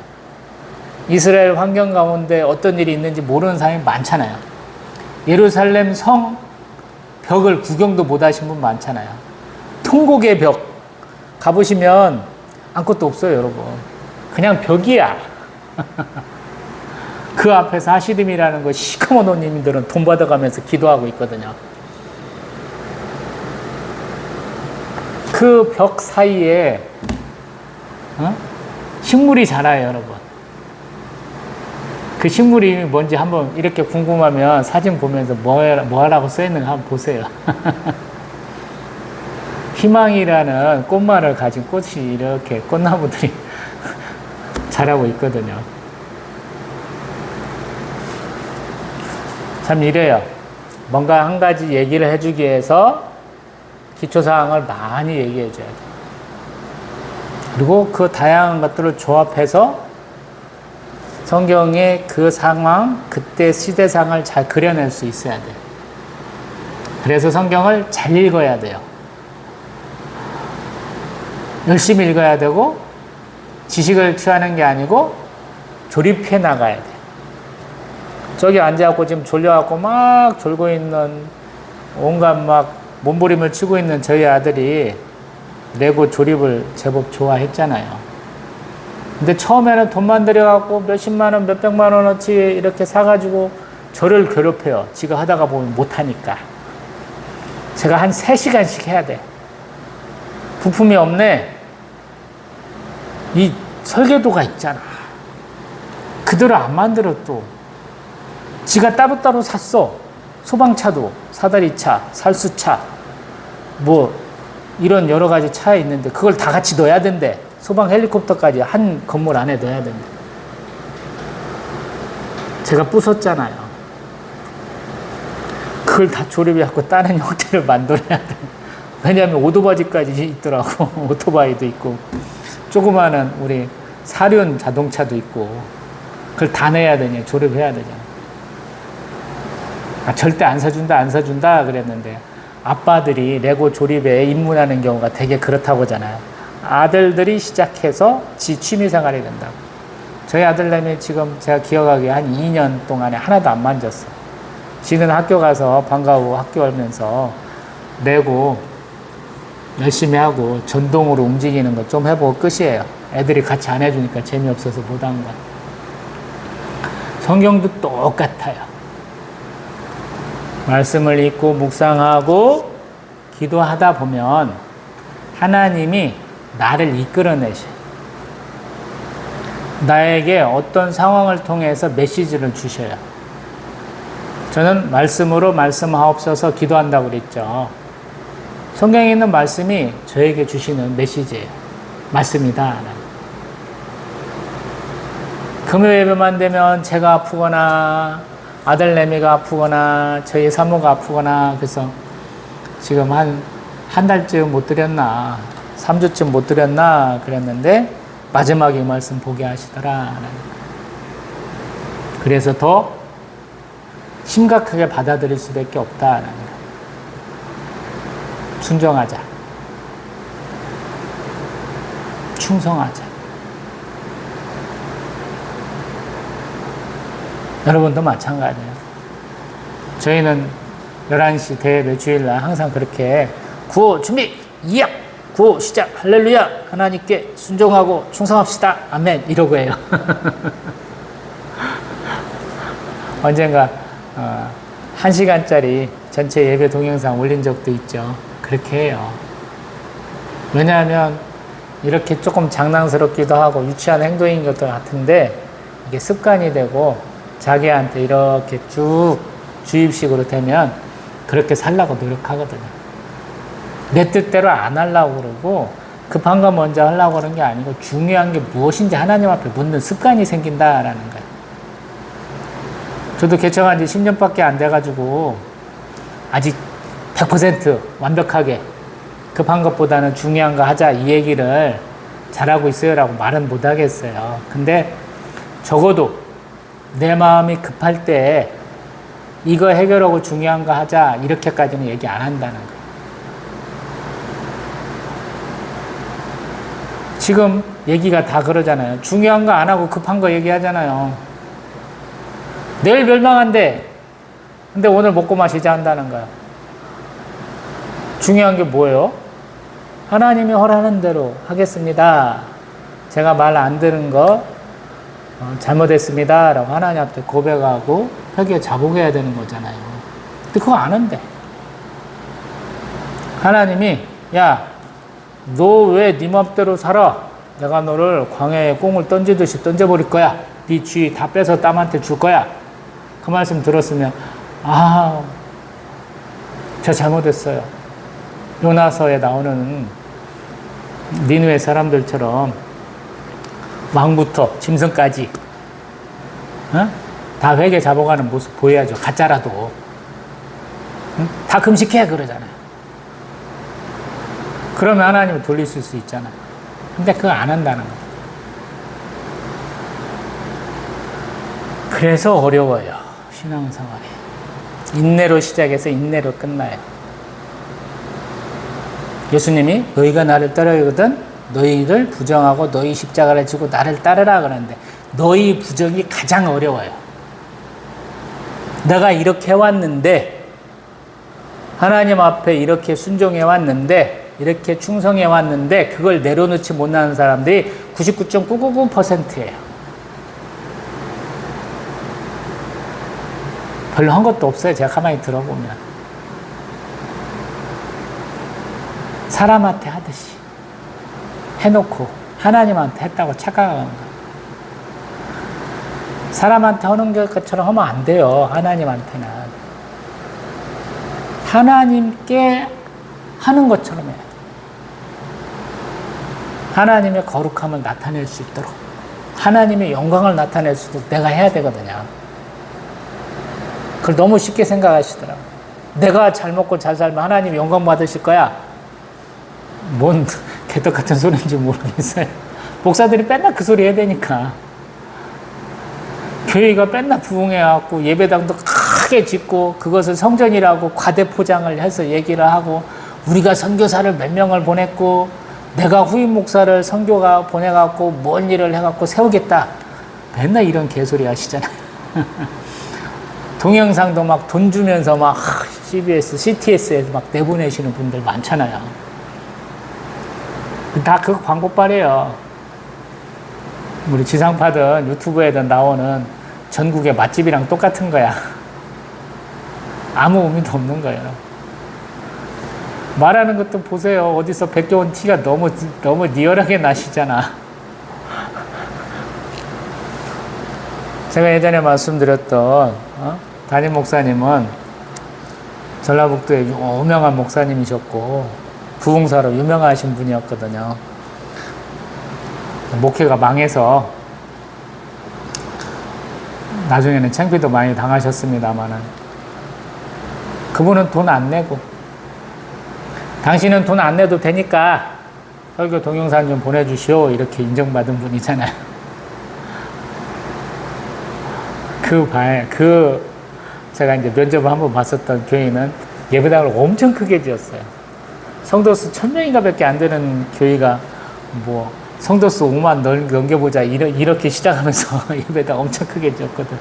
이스라엘 환경 가운데 어떤 일이 있는지 모르는 사람이 많잖아요. 예루살렘 성 벽을 구경도 못 하신 분 많잖아요. 통곡의 벽 가보시면 아무것도 없어요, 여러분. 그냥 벽이야. 그 앞에서 하시림이라는 거 시커먼 옷님들은 돈 받아가면서 기도하고 있거든요. 그 벽 사이에 식물이 자라요, 여러분. 그 식물이 뭔지 한번 이렇게 궁금하면 사진 보면서 뭐 하라고 써있는가 한번 보세요. 희망이라는 꽃말을 가진 꽃이 이렇게 꽃나무들이 자라고 있거든요. 참 이래요. 뭔가 한 가지 얘기를 해주기 위해서 기초사항을 많이 얘기해 줘야 돼요. 그리고 그 다양한 것들을 조합해서 성경의 그 상황, 그때 시대상을 잘 그려낼 수 있어야 돼요. 그래서 성경을 잘 읽어야 돼요. 열심히 읽어야 되고 지식을 취하는 게 아니고 조립해 나가야 돼요. 저기 앉아갖고 지금 졸려갖고 막 졸고 있는 온갖 막 몸부림을 치고 있는 저희 아들이 레고 조립을 제법 좋아했잖아요. 근데 처음에는 돈만 들여갖고 몇십만 원, 몇백만 원어치 이렇게 사가지고 저를 괴롭혀요. 지가 하다가 보면 못하니까. 제가 한 3시간씩 해야 돼. 부품이 없네. 이 설계도가 있잖아. 그대로 안 만들어 또. 지가 따로따로 샀어. 소방차도, 사다리차, 살수차, 뭐 이런 여러 가지 차에 있는데 그걸 다 같이 넣어야 된대. 소방 헬리콥터까지 한 건물 안에 넣어야 된대. 제가 부쉈잖아요. 그걸 다 조립해갖고 다른 형태를 만들어야 돼. 왜냐하면 오토바이까지 있더라고. 오토바이도 있고 조그마한 우리 사륜 자동차도 있고 그걸 다 내야 되냐. 조립해야 되잖아. 절대 안 사준다 그랬는데 아빠들이 레고 조립에 입문하는 경우가 되게 그렇다고 하잖아요. 아들들이 시작해서 지 취미생활이 된다고. 저희 아들내미 지금 제가 기억하기에 한 2년 동안에 하나도 안 만졌어. 지는 학교 가서 방과 후 학교 오면서 레고 열심히 하고 전동으로 움직이는 거 좀 해보고 끝이에요. 애들이 같이 안 해주니까 재미없어서 못한 거야. 성경도 똑같아요. 말씀을 읽고 묵상하고 기도하다 보면 하나님이 나를 이끌어내셔. 나에게 어떤 상황을 통해서 메시지를 주셔요. 저는 말씀으로 말씀하옵소서 기도한다고 그랬죠. 성경에 있는 말씀이 저에게 주시는 메시지예요. 말씀이다. 금요 예배만 되면 제가 아프거나 아들 내미가 아프거나 저희 사모가 아프거나 그래서 지금 한 달쯤 못 드렸나 3주쯤 못 드렸나 그랬는데 마지막에 이 말씀 보게 하시더라. 그래서 더 심각하게 받아들일 수밖에 없다. 순종하자. 충성하자. 여러분도 마찬가지예요. 저희는 11시 대예배 주일날 항상 그렇게 구호 준비! 이약! 구호 시작! 할렐루야! 하나님께 순종하고 충성합시다! 아멘! 이러고 해요. 언젠가 1시간짜리 전체 예배 동영상 올린 적도 있죠. 그렇게 해요. 왜냐하면 이렇게 조금 장난스럽기도 하고 유치한 행동인 것도 같은데 이게 습관이 되고 자기한테 이렇게 쭉 주입식으로 되면 그렇게 살라고 노력하거든요. 내 뜻대로 안 하려고 그러고 급한 거 먼저 하려고 그러는 게 아니고 중요한 게 무엇인지 하나님 앞에 묻는 습관이 생긴다라는 거예요. 저도 개척한 지 10년밖에 안 돼가지고 아직 100% 완벽하게 급한 것보다는 중요한 거 하자 이 얘기를 잘하고 있어요 라고 말은 못 하겠어요. 근데 적어도 내 마음이 급할 때 이거 해결하고 중요한 거 하자 이렇게까지는 얘기 안 한다는 거예요. 지금 얘기가 다 그러잖아요. 중요한 거 안 하고 급한 거 얘기하잖아요. 내일 멸망한대. 근데 오늘 먹고 마시자 한다는 거야. 중요한 게 뭐예요? 하나님이 허락하는 대로 하겠습니다. 제가 말 안 듣는 거 잘못했습니다. 라고 하나님 앞에 고백하고 회개 자복해야 되는 거잖아요. 근데 그거 안 한대. 하나님이 야, 너 왜 네 맘대로 살아? 내가 너를 광야에 꽁을 던지듯이 던져버릴 거야. 네 쥐 다 빼서 땀한테 줄 거야. 그 말씀 들었으면 저 잘못했어요. 요나서에 나오는 니느웨 사람들처럼 왕부터 짐승까지 다 회개 잡아가는 모습 보여야죠. 가짜라도. 다 금식해 그러잖아요. 그러면 하나님을 돌릴 수 있잖아요. 근데 그거 안 한다는 거예요. 그래서 어려워요. 신앙생활이. 인내로 시작해서 인내로 끝나요. 예수님이 너희가 나를 따르거든 너희를 부정하고 너희 십자가를 지고 나를 따르라 그러는데 너희 부정이 가장 어려워요. 내가 이렇게 해왔는데 하나님 앞에 이렇게 순종해 왔는데 이렇게 충성해 왔는데 그걸 내려놓지 못하는 사람들이 99.999%예요. 별로 한 것도 없어요. 제가 가만히 들어보면. 사람한테 하듯이 해놓고 하나님한테 했다고 착각하는 거예요. 사람한테 하는 것처럼 하면 안 돼요. 하나님한테는. 하나님께 하는 것처럼 해야 돼요. 하나님의 거룩함을 나타낼 수 있도록 하나님의 영광을 나타낼 수 있도록 내가 해야 되거든요. 그걸 너무 쉽게 생각하시더라고요. 내가 잘 먹고 잘 살면 하나님 영광 받으실 거야. 뭔 개떡 같은 소리인지 모르겠어요. 목사들이 맨날 그 소리 해야 되니까. 교회가 맨날 부흥해갖고 예배당도 크게 짓고 그것을 성전이라고 과대 포장을 해서 얘기를 하고 우리가 선교사를 몇 명을 보냈고 내가 후임 목사를 선교가 보내갖고 뭔 일을 해갖고 세우겠다. 맨날 이런 개소리 하시잖아요. 동영상도 막 돈 주면서 막 CBS, CTS에서 막 내보내시는 분들 많잖아요. 다 그거 광고빨이에요. 우리 지상파든 유튜브에든 나오는 전국의 맛집이랑 똑같은 거야. 아무 의미도 없는 거예요. 말하는 것도 보세요. 어디서 베껴온 티가 너무 리얼하게 나시잖아. 제가 예전에 말씀드렸던 담임 목사님은 전라북도의 유명한 목사님이셨고 부흥사로 유명하신 분이었거든요. 목회가 망해서 나중에는 창피도 많이 당하셨습니다만은 그분은 돈 안 내고 당신은 돈 안 내도 되니까 설교 동영상 좀 보내주시오 이렇게 인정받은 분이잖아요. 제가 이제 면접을 한번 봤었던 교회는 예배당을 엄청 크게 지었어요. 성도수 1000명인가 밖에 안 되는 교회가 뭐 성도수 5만 넘겨보자 이렇게 시작하면서 예배당 엄청 크게 지었거든.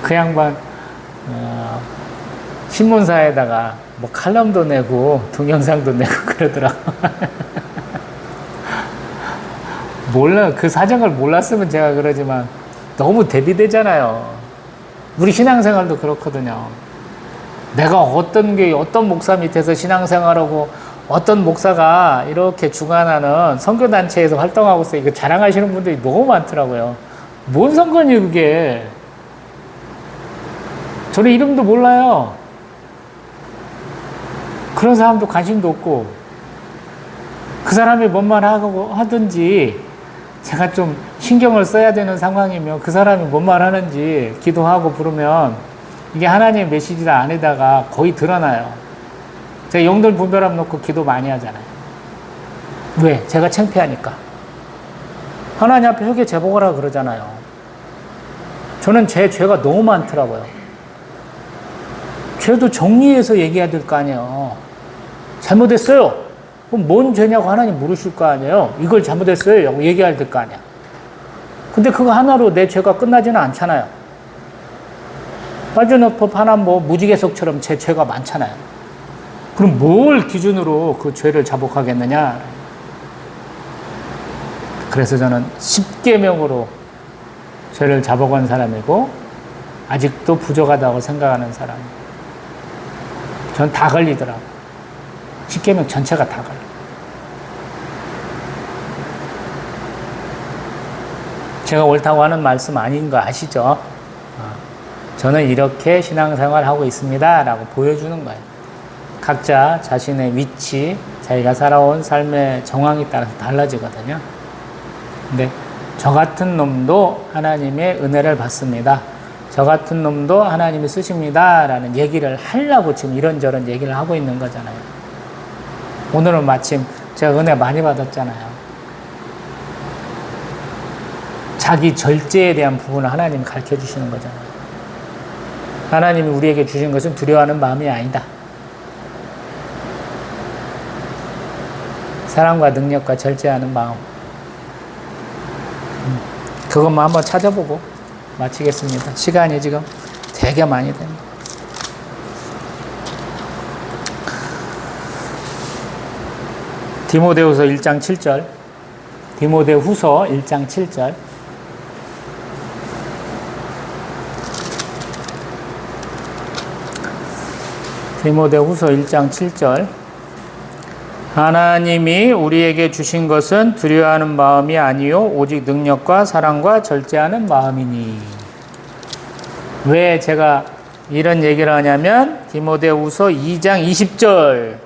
그 양반 신문사에다가 뭐 칼럼도 내고 동영상도 내고 그러더라. 그 사정을 몰랐으면 제가 그러지만 너무 대비되잖아요. 우리 신앙생활도 그렇거든요. 내가 어떤 목사 밑에서 신앙생활하고 어떤 목사가 이렇게 주관하는 선교단체에서 활동하고 있어요. 이거 자랑하시는 분들이 너무 많더라고요. 뭔 상관이에요, 그게. 저는 이름도 몰라요. 그런 사람도 관심도 없고, 그 사람이 뭔 말 하든지, 제가 좀 신경을 써야 되는 상황이면 그 사람이 뭔 말 하는지 기도하고 부르면 이게 하나님의 메시지가 아니다가 거의 드러나요. 제가 영들 분별함 놓고 기도 많이 하잖아요. 왜? 제가 창피하니까. 하나님 앞에 회개 제복하라 그러잖아요. 저는 제 죄가 너무 많더라고요. 죄도 정리해서 얘기해야 될 거 아니에요. 잘못했어요. 그럼 뭔 죄냐고 하나님 물으실 거 아니에요. 이걸 잘못했어요. 얘기해야 될 거 아니야. 근데 그거 하나로 내 죄가 끝나지는 않잖아요. 빠져놓법 하나 무지개석처럼 제 죄가 많잖아요. 그럼 뭘 기준으로 그 죄를 자복하겠느냐? 그래서 저는 10계명으로 죄를 자복한 사람이고 아직도 부족하다고 생각하는 사람. 전 다 걸리더라고. 10계명 전체가 다 걸려. 제가 옳다고 하는 말씀 아닌 거 아시죠? 저는 이렇게 신앙생활 하고 있습니다 라고 보여주는 거예요. 각자 자신의 위치, 자기가 살아온 삶의 정황에 따라서 달라지거든요. 근데 저 같은 놈도 하나님의 은혜를 받습니다. 저 같은 놈도 하나님이 쓰십니다 라는 얘기를 하려고 지금 이런저런 얘기를 하고 있는 거잖아요. 오늘은 마침 제가 은혜 많이 받았잖아요. 자기 절제에 대한 부분을 하나님이 가르쳐 주시는 거잖아요. 하나님이 우리에게 주신 것은 두려워하는 마음이 아니다. 사랑과 능력과 절제하는 마음. 그것만 한번 찾아보고 마치겠습니다. 시간이 지금 되게 많이 됩니다. 디모데후서 1장 7절. 디모데후서 1장 7절. 디모데후서 1장 7절. 하나님이 우리에게 주신 것은 두려워하는 마음이 아니요 오직 능력과 사랑과 절제하는 마음이니. 왜 제가 이런 얘기를 하냐면 디모데후서 2장 20절.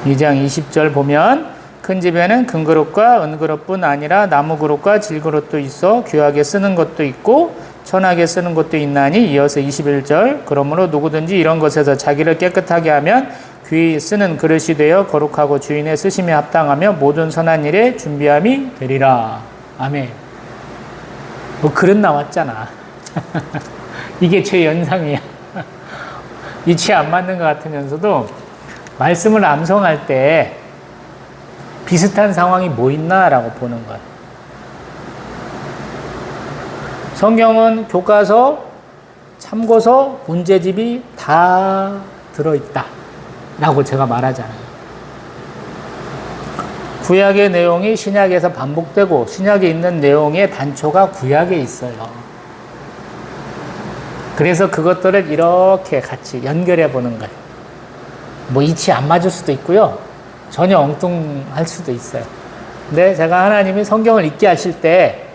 2장 20절 보면 큰 집에는 금그릇과 은그릇뿐 아니라 나무그릇과 질그릇도 있어 귀하게 쓰는 것도 있고 천하게 쓰는 것도 있나니. 이어서 21절. 그러므로 누구든지 이런 것에서 자기를 깨끗하게 하면 귀히 쓰는 그릇이 되어 거룩하고 주인의 쓰심에 합당하며 모든 선한 일에 준비함이 되리라. 아멘. 그릇 나왔잖아. 이게 제 연상이야. 이치 안 맞는 것 같으면서도 말씀을 암송할 때 비슷한 상황이 뭐 있나라고 보는 거예요. 성경은 교과서, 참고서, 문제집이 다 들어있다 라고 제가 말하잖아요. 구약의 내용이 신약에서 반복되고 신약에 있는 내용의 단초가 구약에 있어요. 그래서 그것들을 이렇게 같이 연결해 보는 거예요. 뭐 이치 안 맞을 수도 있고요. 전혀 엉뚱할 수도 있어요. 근데 제가 하나님이 성경을 읽게 하실 때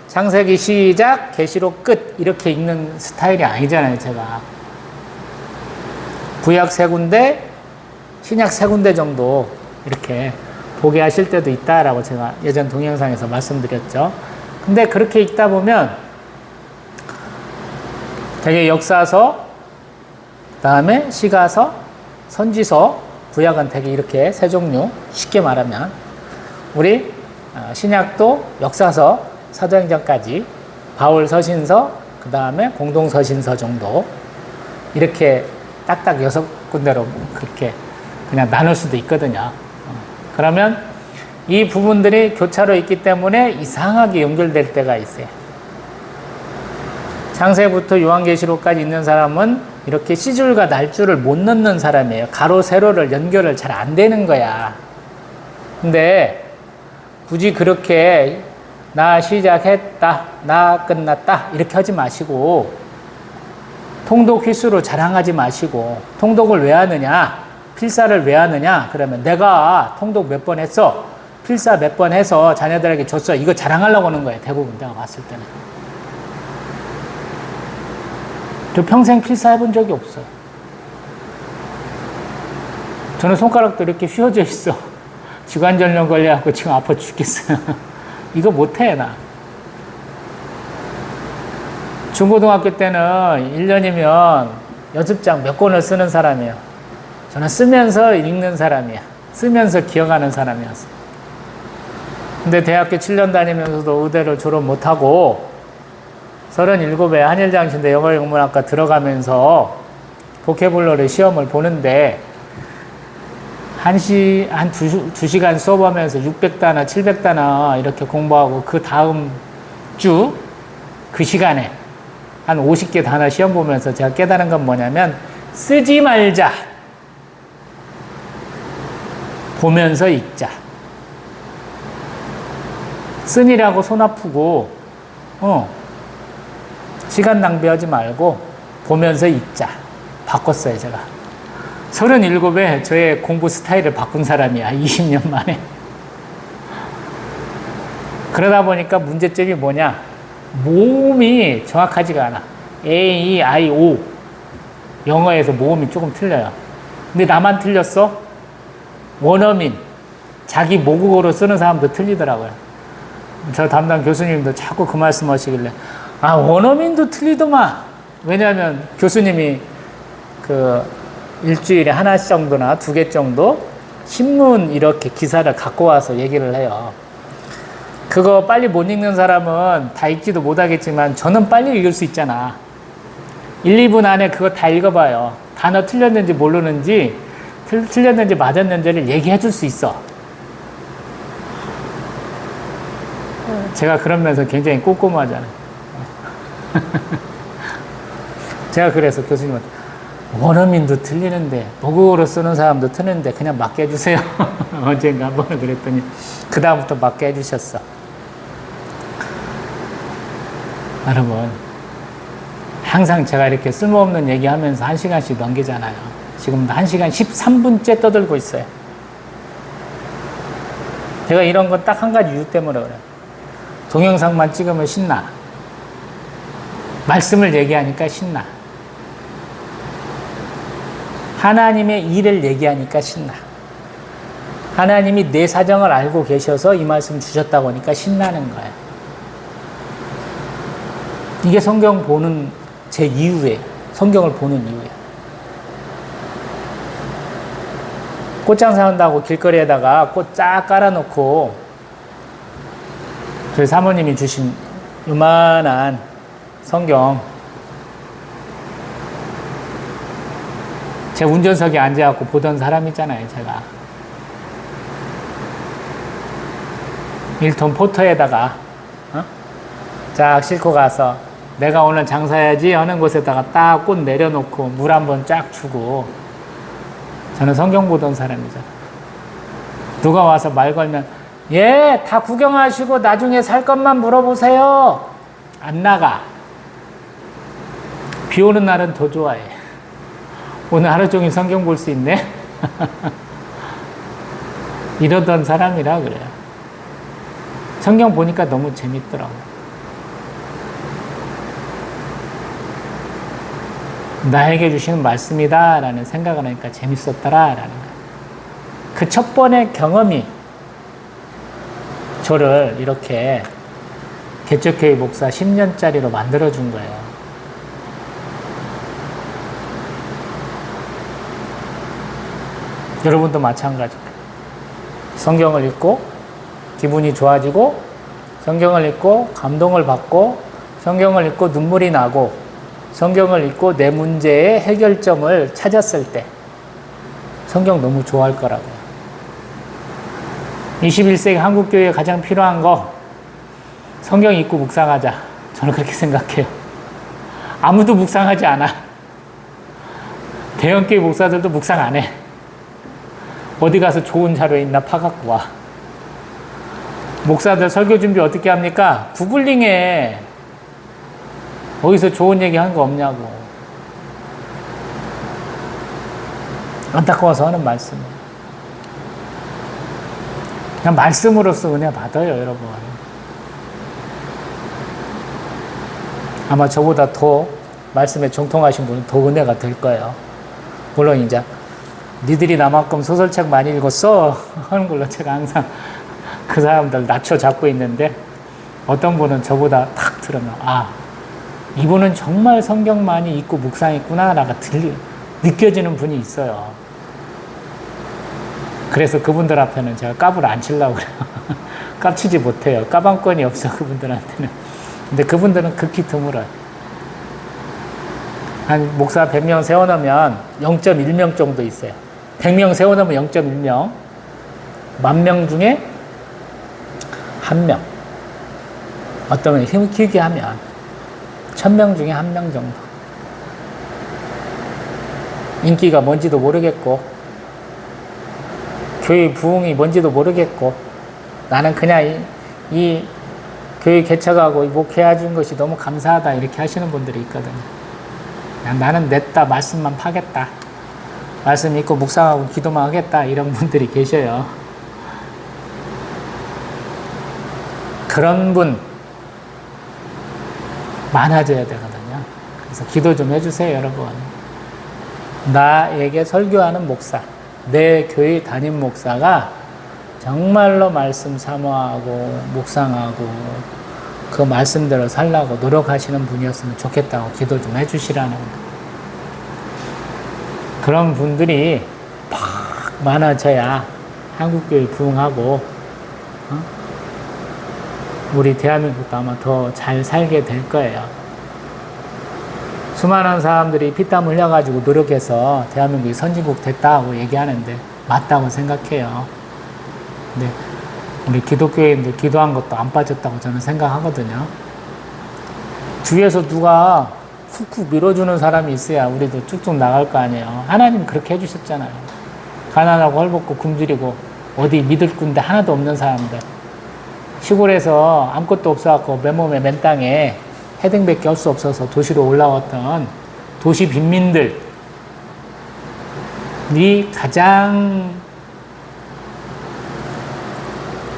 창세기 시작, 계시록 끝 이렇게 읽는 스타일이 아니잖아요, 제가. 구약 3군데, 신약 3군데 정도 이렇게 보게 하실 때도 있다라고 제가 예전 동영상에서 말씀드렸죠. 근데 그렇게 읽다 보면 되게 역사서, 그다음에 시가서, 선지서, 구약은 되게 이렇게 세 종류, 쉽게 말하면 우리 신약도 역사서, 사도행전까지, 바울 서신서, 그 다음에 공동 서신서 정도 이렇게 딱딱 6군데로 그렇게 그냥 나눌 수도 있거든요. 그러면 이 부분들이 교차로 있기 때문에 이상하게 연결될 때가 있어요. 창세부터 요한계시록까지 있는 사람은 이렇게 시줄과 날줄을 못 넣는 사람이에요. 가로 세로를 연결을 잘 안 되는 거야. 근데 굳이 그렇게 나 시작했다, 나 끝났다 이렇게 하지 마시고 통독 휘수로 자랑하지 마시고 통독을 왜 하느냐, 필사를 왜 하느냐 그러면 내가 통독 몇 번 했어, 필사 몇 번 해서 자녀들에게 줬어, 이거 자랑하려고 하는 거예요. 대부분 내가 봤을 때는. 저 평생 필사해본 적이 없어요. 저는 손가락도 이렇게 휘어져 있어. 지관절염 걸려갖고 지금 아파 죽겠어요. 이거 못해, 나. 중고등학교 때는 1년이면 연습장 몇 권을 쓰는 사람이에요. 저는 쓰면서 읽는 사람이야. 쓰면서 기억하는 사람이었어. 근데 대학교 7년 다니면서도 의대를 졸업 못하고 37에 한일장신대 영어영문학과 들어가면서 보케블러리 시험을 보는데 한 2시간 수업하면서 600단어, 700단어 이렇게 공부하고 그 다음 주 그 시간에 한 50개 단어 시험 보면서 제가 깨달은 건 뭐냐면 쓰지 말자. 보면서 읽자. 쓰니라고 손 아프고 시간 낭비하지 말고 보면서 읽자. 바꿨어요, 제가. 37에 저의 공부 스타일을 바꾼 사람이야. 20년 만에. 그러다 보니까 문제점이 뭐냐? 모음이 정확하지가 않아. A, E, I, O. 영어에서 모음이 조금 틀려요. 근데 나만 틀렸어? 원어민, 자기 모국어로 쓰는 사람도 틀리더라고요. 저 담당 교수님도 자꾸 그 말씀 하시길래 아, 원어민도 틀리더만. 왜냐하면 교수님이 그 일주일에 하나씩 정도나 2개 정도 신문 이렇게 기사를 갖고 와서 얘기를 해요. 그거 빨리 못 읽는 사람은 다 읽지도 못하겠지만 저는 빨리 읽을 수 있잖아. 1, 2분 안에 그거 다 읽어봐요. 단어 틀렸는지 모르는지 틀렸는지 맞았는지를 얘기해 줄 수 있어. 제가 그러면서 굉장히 꼼꼼하잖아요. 제가 그래서 교수님한테 원어민도 틀리는데 모국어로 쓰는 사람도 틀리는데 그냥 맞게 해주세요. 언젠가 한번 그랬더니 그 다음부터 맞게 해주셨어. 여러분, 항상 제가 이렇게 쓸모없는 얘기하면서 1시간씩 넘기잖아요. 지금도 1시간 13분째 떠들고 있어요. 제가 이런 건 딱 한 가지 이유 때문에 그래요. 동영상만 찍으면 신나. 말씀을 얘기하니까 신나. 하나님의 일을 얘기하니까 신나. 하나님이 내 사정을 알고 계셔서 이 말씀 주셨다고 하니까 신나는 거예요. 이게 성경 보는 제 이유예요. 성경을 보는 이유예요. 꽃장 사온다고 길거리에다가 꽃 쫙 깔아놓고 저희 사모님이 주신 요만한 성경 제 운전석에 앉아갖고 보던 사람 있잖아요, 제가. 1톤 포터에다가 쫙 싣고 가서 내가 오늘 장사해야지 하는 곳에다가 딱 꽃 내려놓고 물 한번 쫙 주고 저는 성경 보던 사람이잖아. 누가 와서 말 걸면 예, 다 구경하시고 나중에 살 것만 물어보세요. 안 나가. 비 오는 날은 더 좋아해. 오늘 하루 종일 성경 볼 수 있네. 이러던 사람이라 그래요. 성경 보니까 너무 재밌더라고요. 나에게 주시는 말씀이다 라는 생각을 하니까 재밌었더라 라는 거예요. 그 첫 번의 경험이 저를 이렇게 개척교회 목사 10년짜리로 만들어준 거예요. 여러분도 마찬가지예요. 성경을 읽고 기분이 좋아지고, 성경을 읽고 감동을 받고, 성경을 읽고 눈물이 나고, 성경을 읽고 내 문제의 해결점을 찾았을 때 성경 너무 좋아할 거라고요. 21세기 한국교회에 가장 필요한 거, 성경 읽고 묵상하자. 저는 그렇게 생각해요. 아무도 묵상하지 않아. 대형교회 목사들도 묵상 안 해. 어디 가서 좋은 자료 있나 파갖고 와. 목사들 설교 준비 어떻게 합니까? 구글링해. 어디서 좋은 얘기 한 거 없냐고. 안타까워서 하는 말씀이에요. 그냥 말씀으로써 은혜 받아요, 여러분. 아마 저보다 더 말씀에 정통하신 분은 더 은혜가 될 거예요. 물론 이제 니들이 나만큼 소설책 많이 읽었어? 하는 걸로 제가 항상 그 사람들 낮춰 잡고 있는데, 어떤 분은 저보다 탁 들으면 이분은 정말 성경 많이 읽고 묵상했구나 라가 느껴지는 분이 있어요. 그래서 그분들 앞에는 제가 까불 안 치려고 그래요. 깝치지 못해요. 까방권이 없어, 그분들한테는. 근데 그분들은 극히 드물어요. 한 목사 100명 세워놓으면 0.1명 정도 있어요. 100명 세워놓으면 0.1명. 10,000명 중에 1명. 어떤 분 힘 길게 하면 1000명 중에 1명 정도. 인기가 뭔지도 모르겠고, 교회 부흥이 뭔지도 모르겠고, 나는 그냥 이 교회 개척하고 목회해 준 것이 너무 감사하다, 이렇게 하시는 분들이 있거든요. 나는 냈다, 말씀만 파겠다, 말씀 읽고 묵상하고 기도만 하겠다, 이런 분들이 계셔요. 그런 분 많아져야 되거든요. 그래서 기도 좀 해주세요, 여러분. 나에게 설교하는 목사, 내 교회 담임 목사가 정말로 말씀 사모하고 묵상하고 그 말씀대로 살라고 노력하시는 분이었으면 좋겠다고 기도 좀 해주시라는 거예요. 그런 분들이 막 많아져야 한국교회 부흥하고, 우리 대한민국도 아마 더 잘 살게 될 거예요. 수많은 사람들이 피땀 흘려가지고 노력해서 대한민국이 선진국 됐다고 얘기하는데 맞다고 생각해요. 근데 우리 기독교인들 기도한 것도 안 빠졌다고 저는 생각하거든요. 주위에서 누가 쿡쿡 밀어주는 사람이 있어야 우리도 쭉쭉 나갈 거 아니에요. 하나님 그렇게 해주셨잖아요. 가난하고 헐벗고 굶주리고 어디 믿을 군데 하나도 없는 사람들, 시골에서 아무것도 없어갖고 맨몸에 맨 땅에 헤딩밖에 할 수 없어서 도시로 올라왔던 도시 빈민들이 가장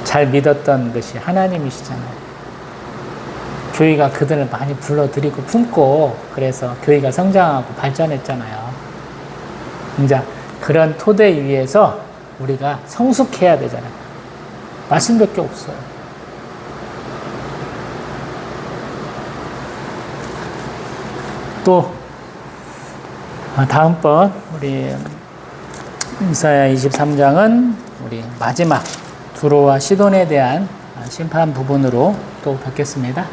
잘 믿었던 것이 하나님이시잖아요. 교회가 그들을 많이 불러들이고 품고, 그래서 교회가 성장하고 발전했잖아요. 이제 그런 토대 위에서 우리가 성숙해야 되잖아요. 말씀밖에 없어요. 또 다음번 우리 이사야 23장은 우리 마지막 두로와 시돈에 대한 심판 부분으로 또 뵙겠습니다.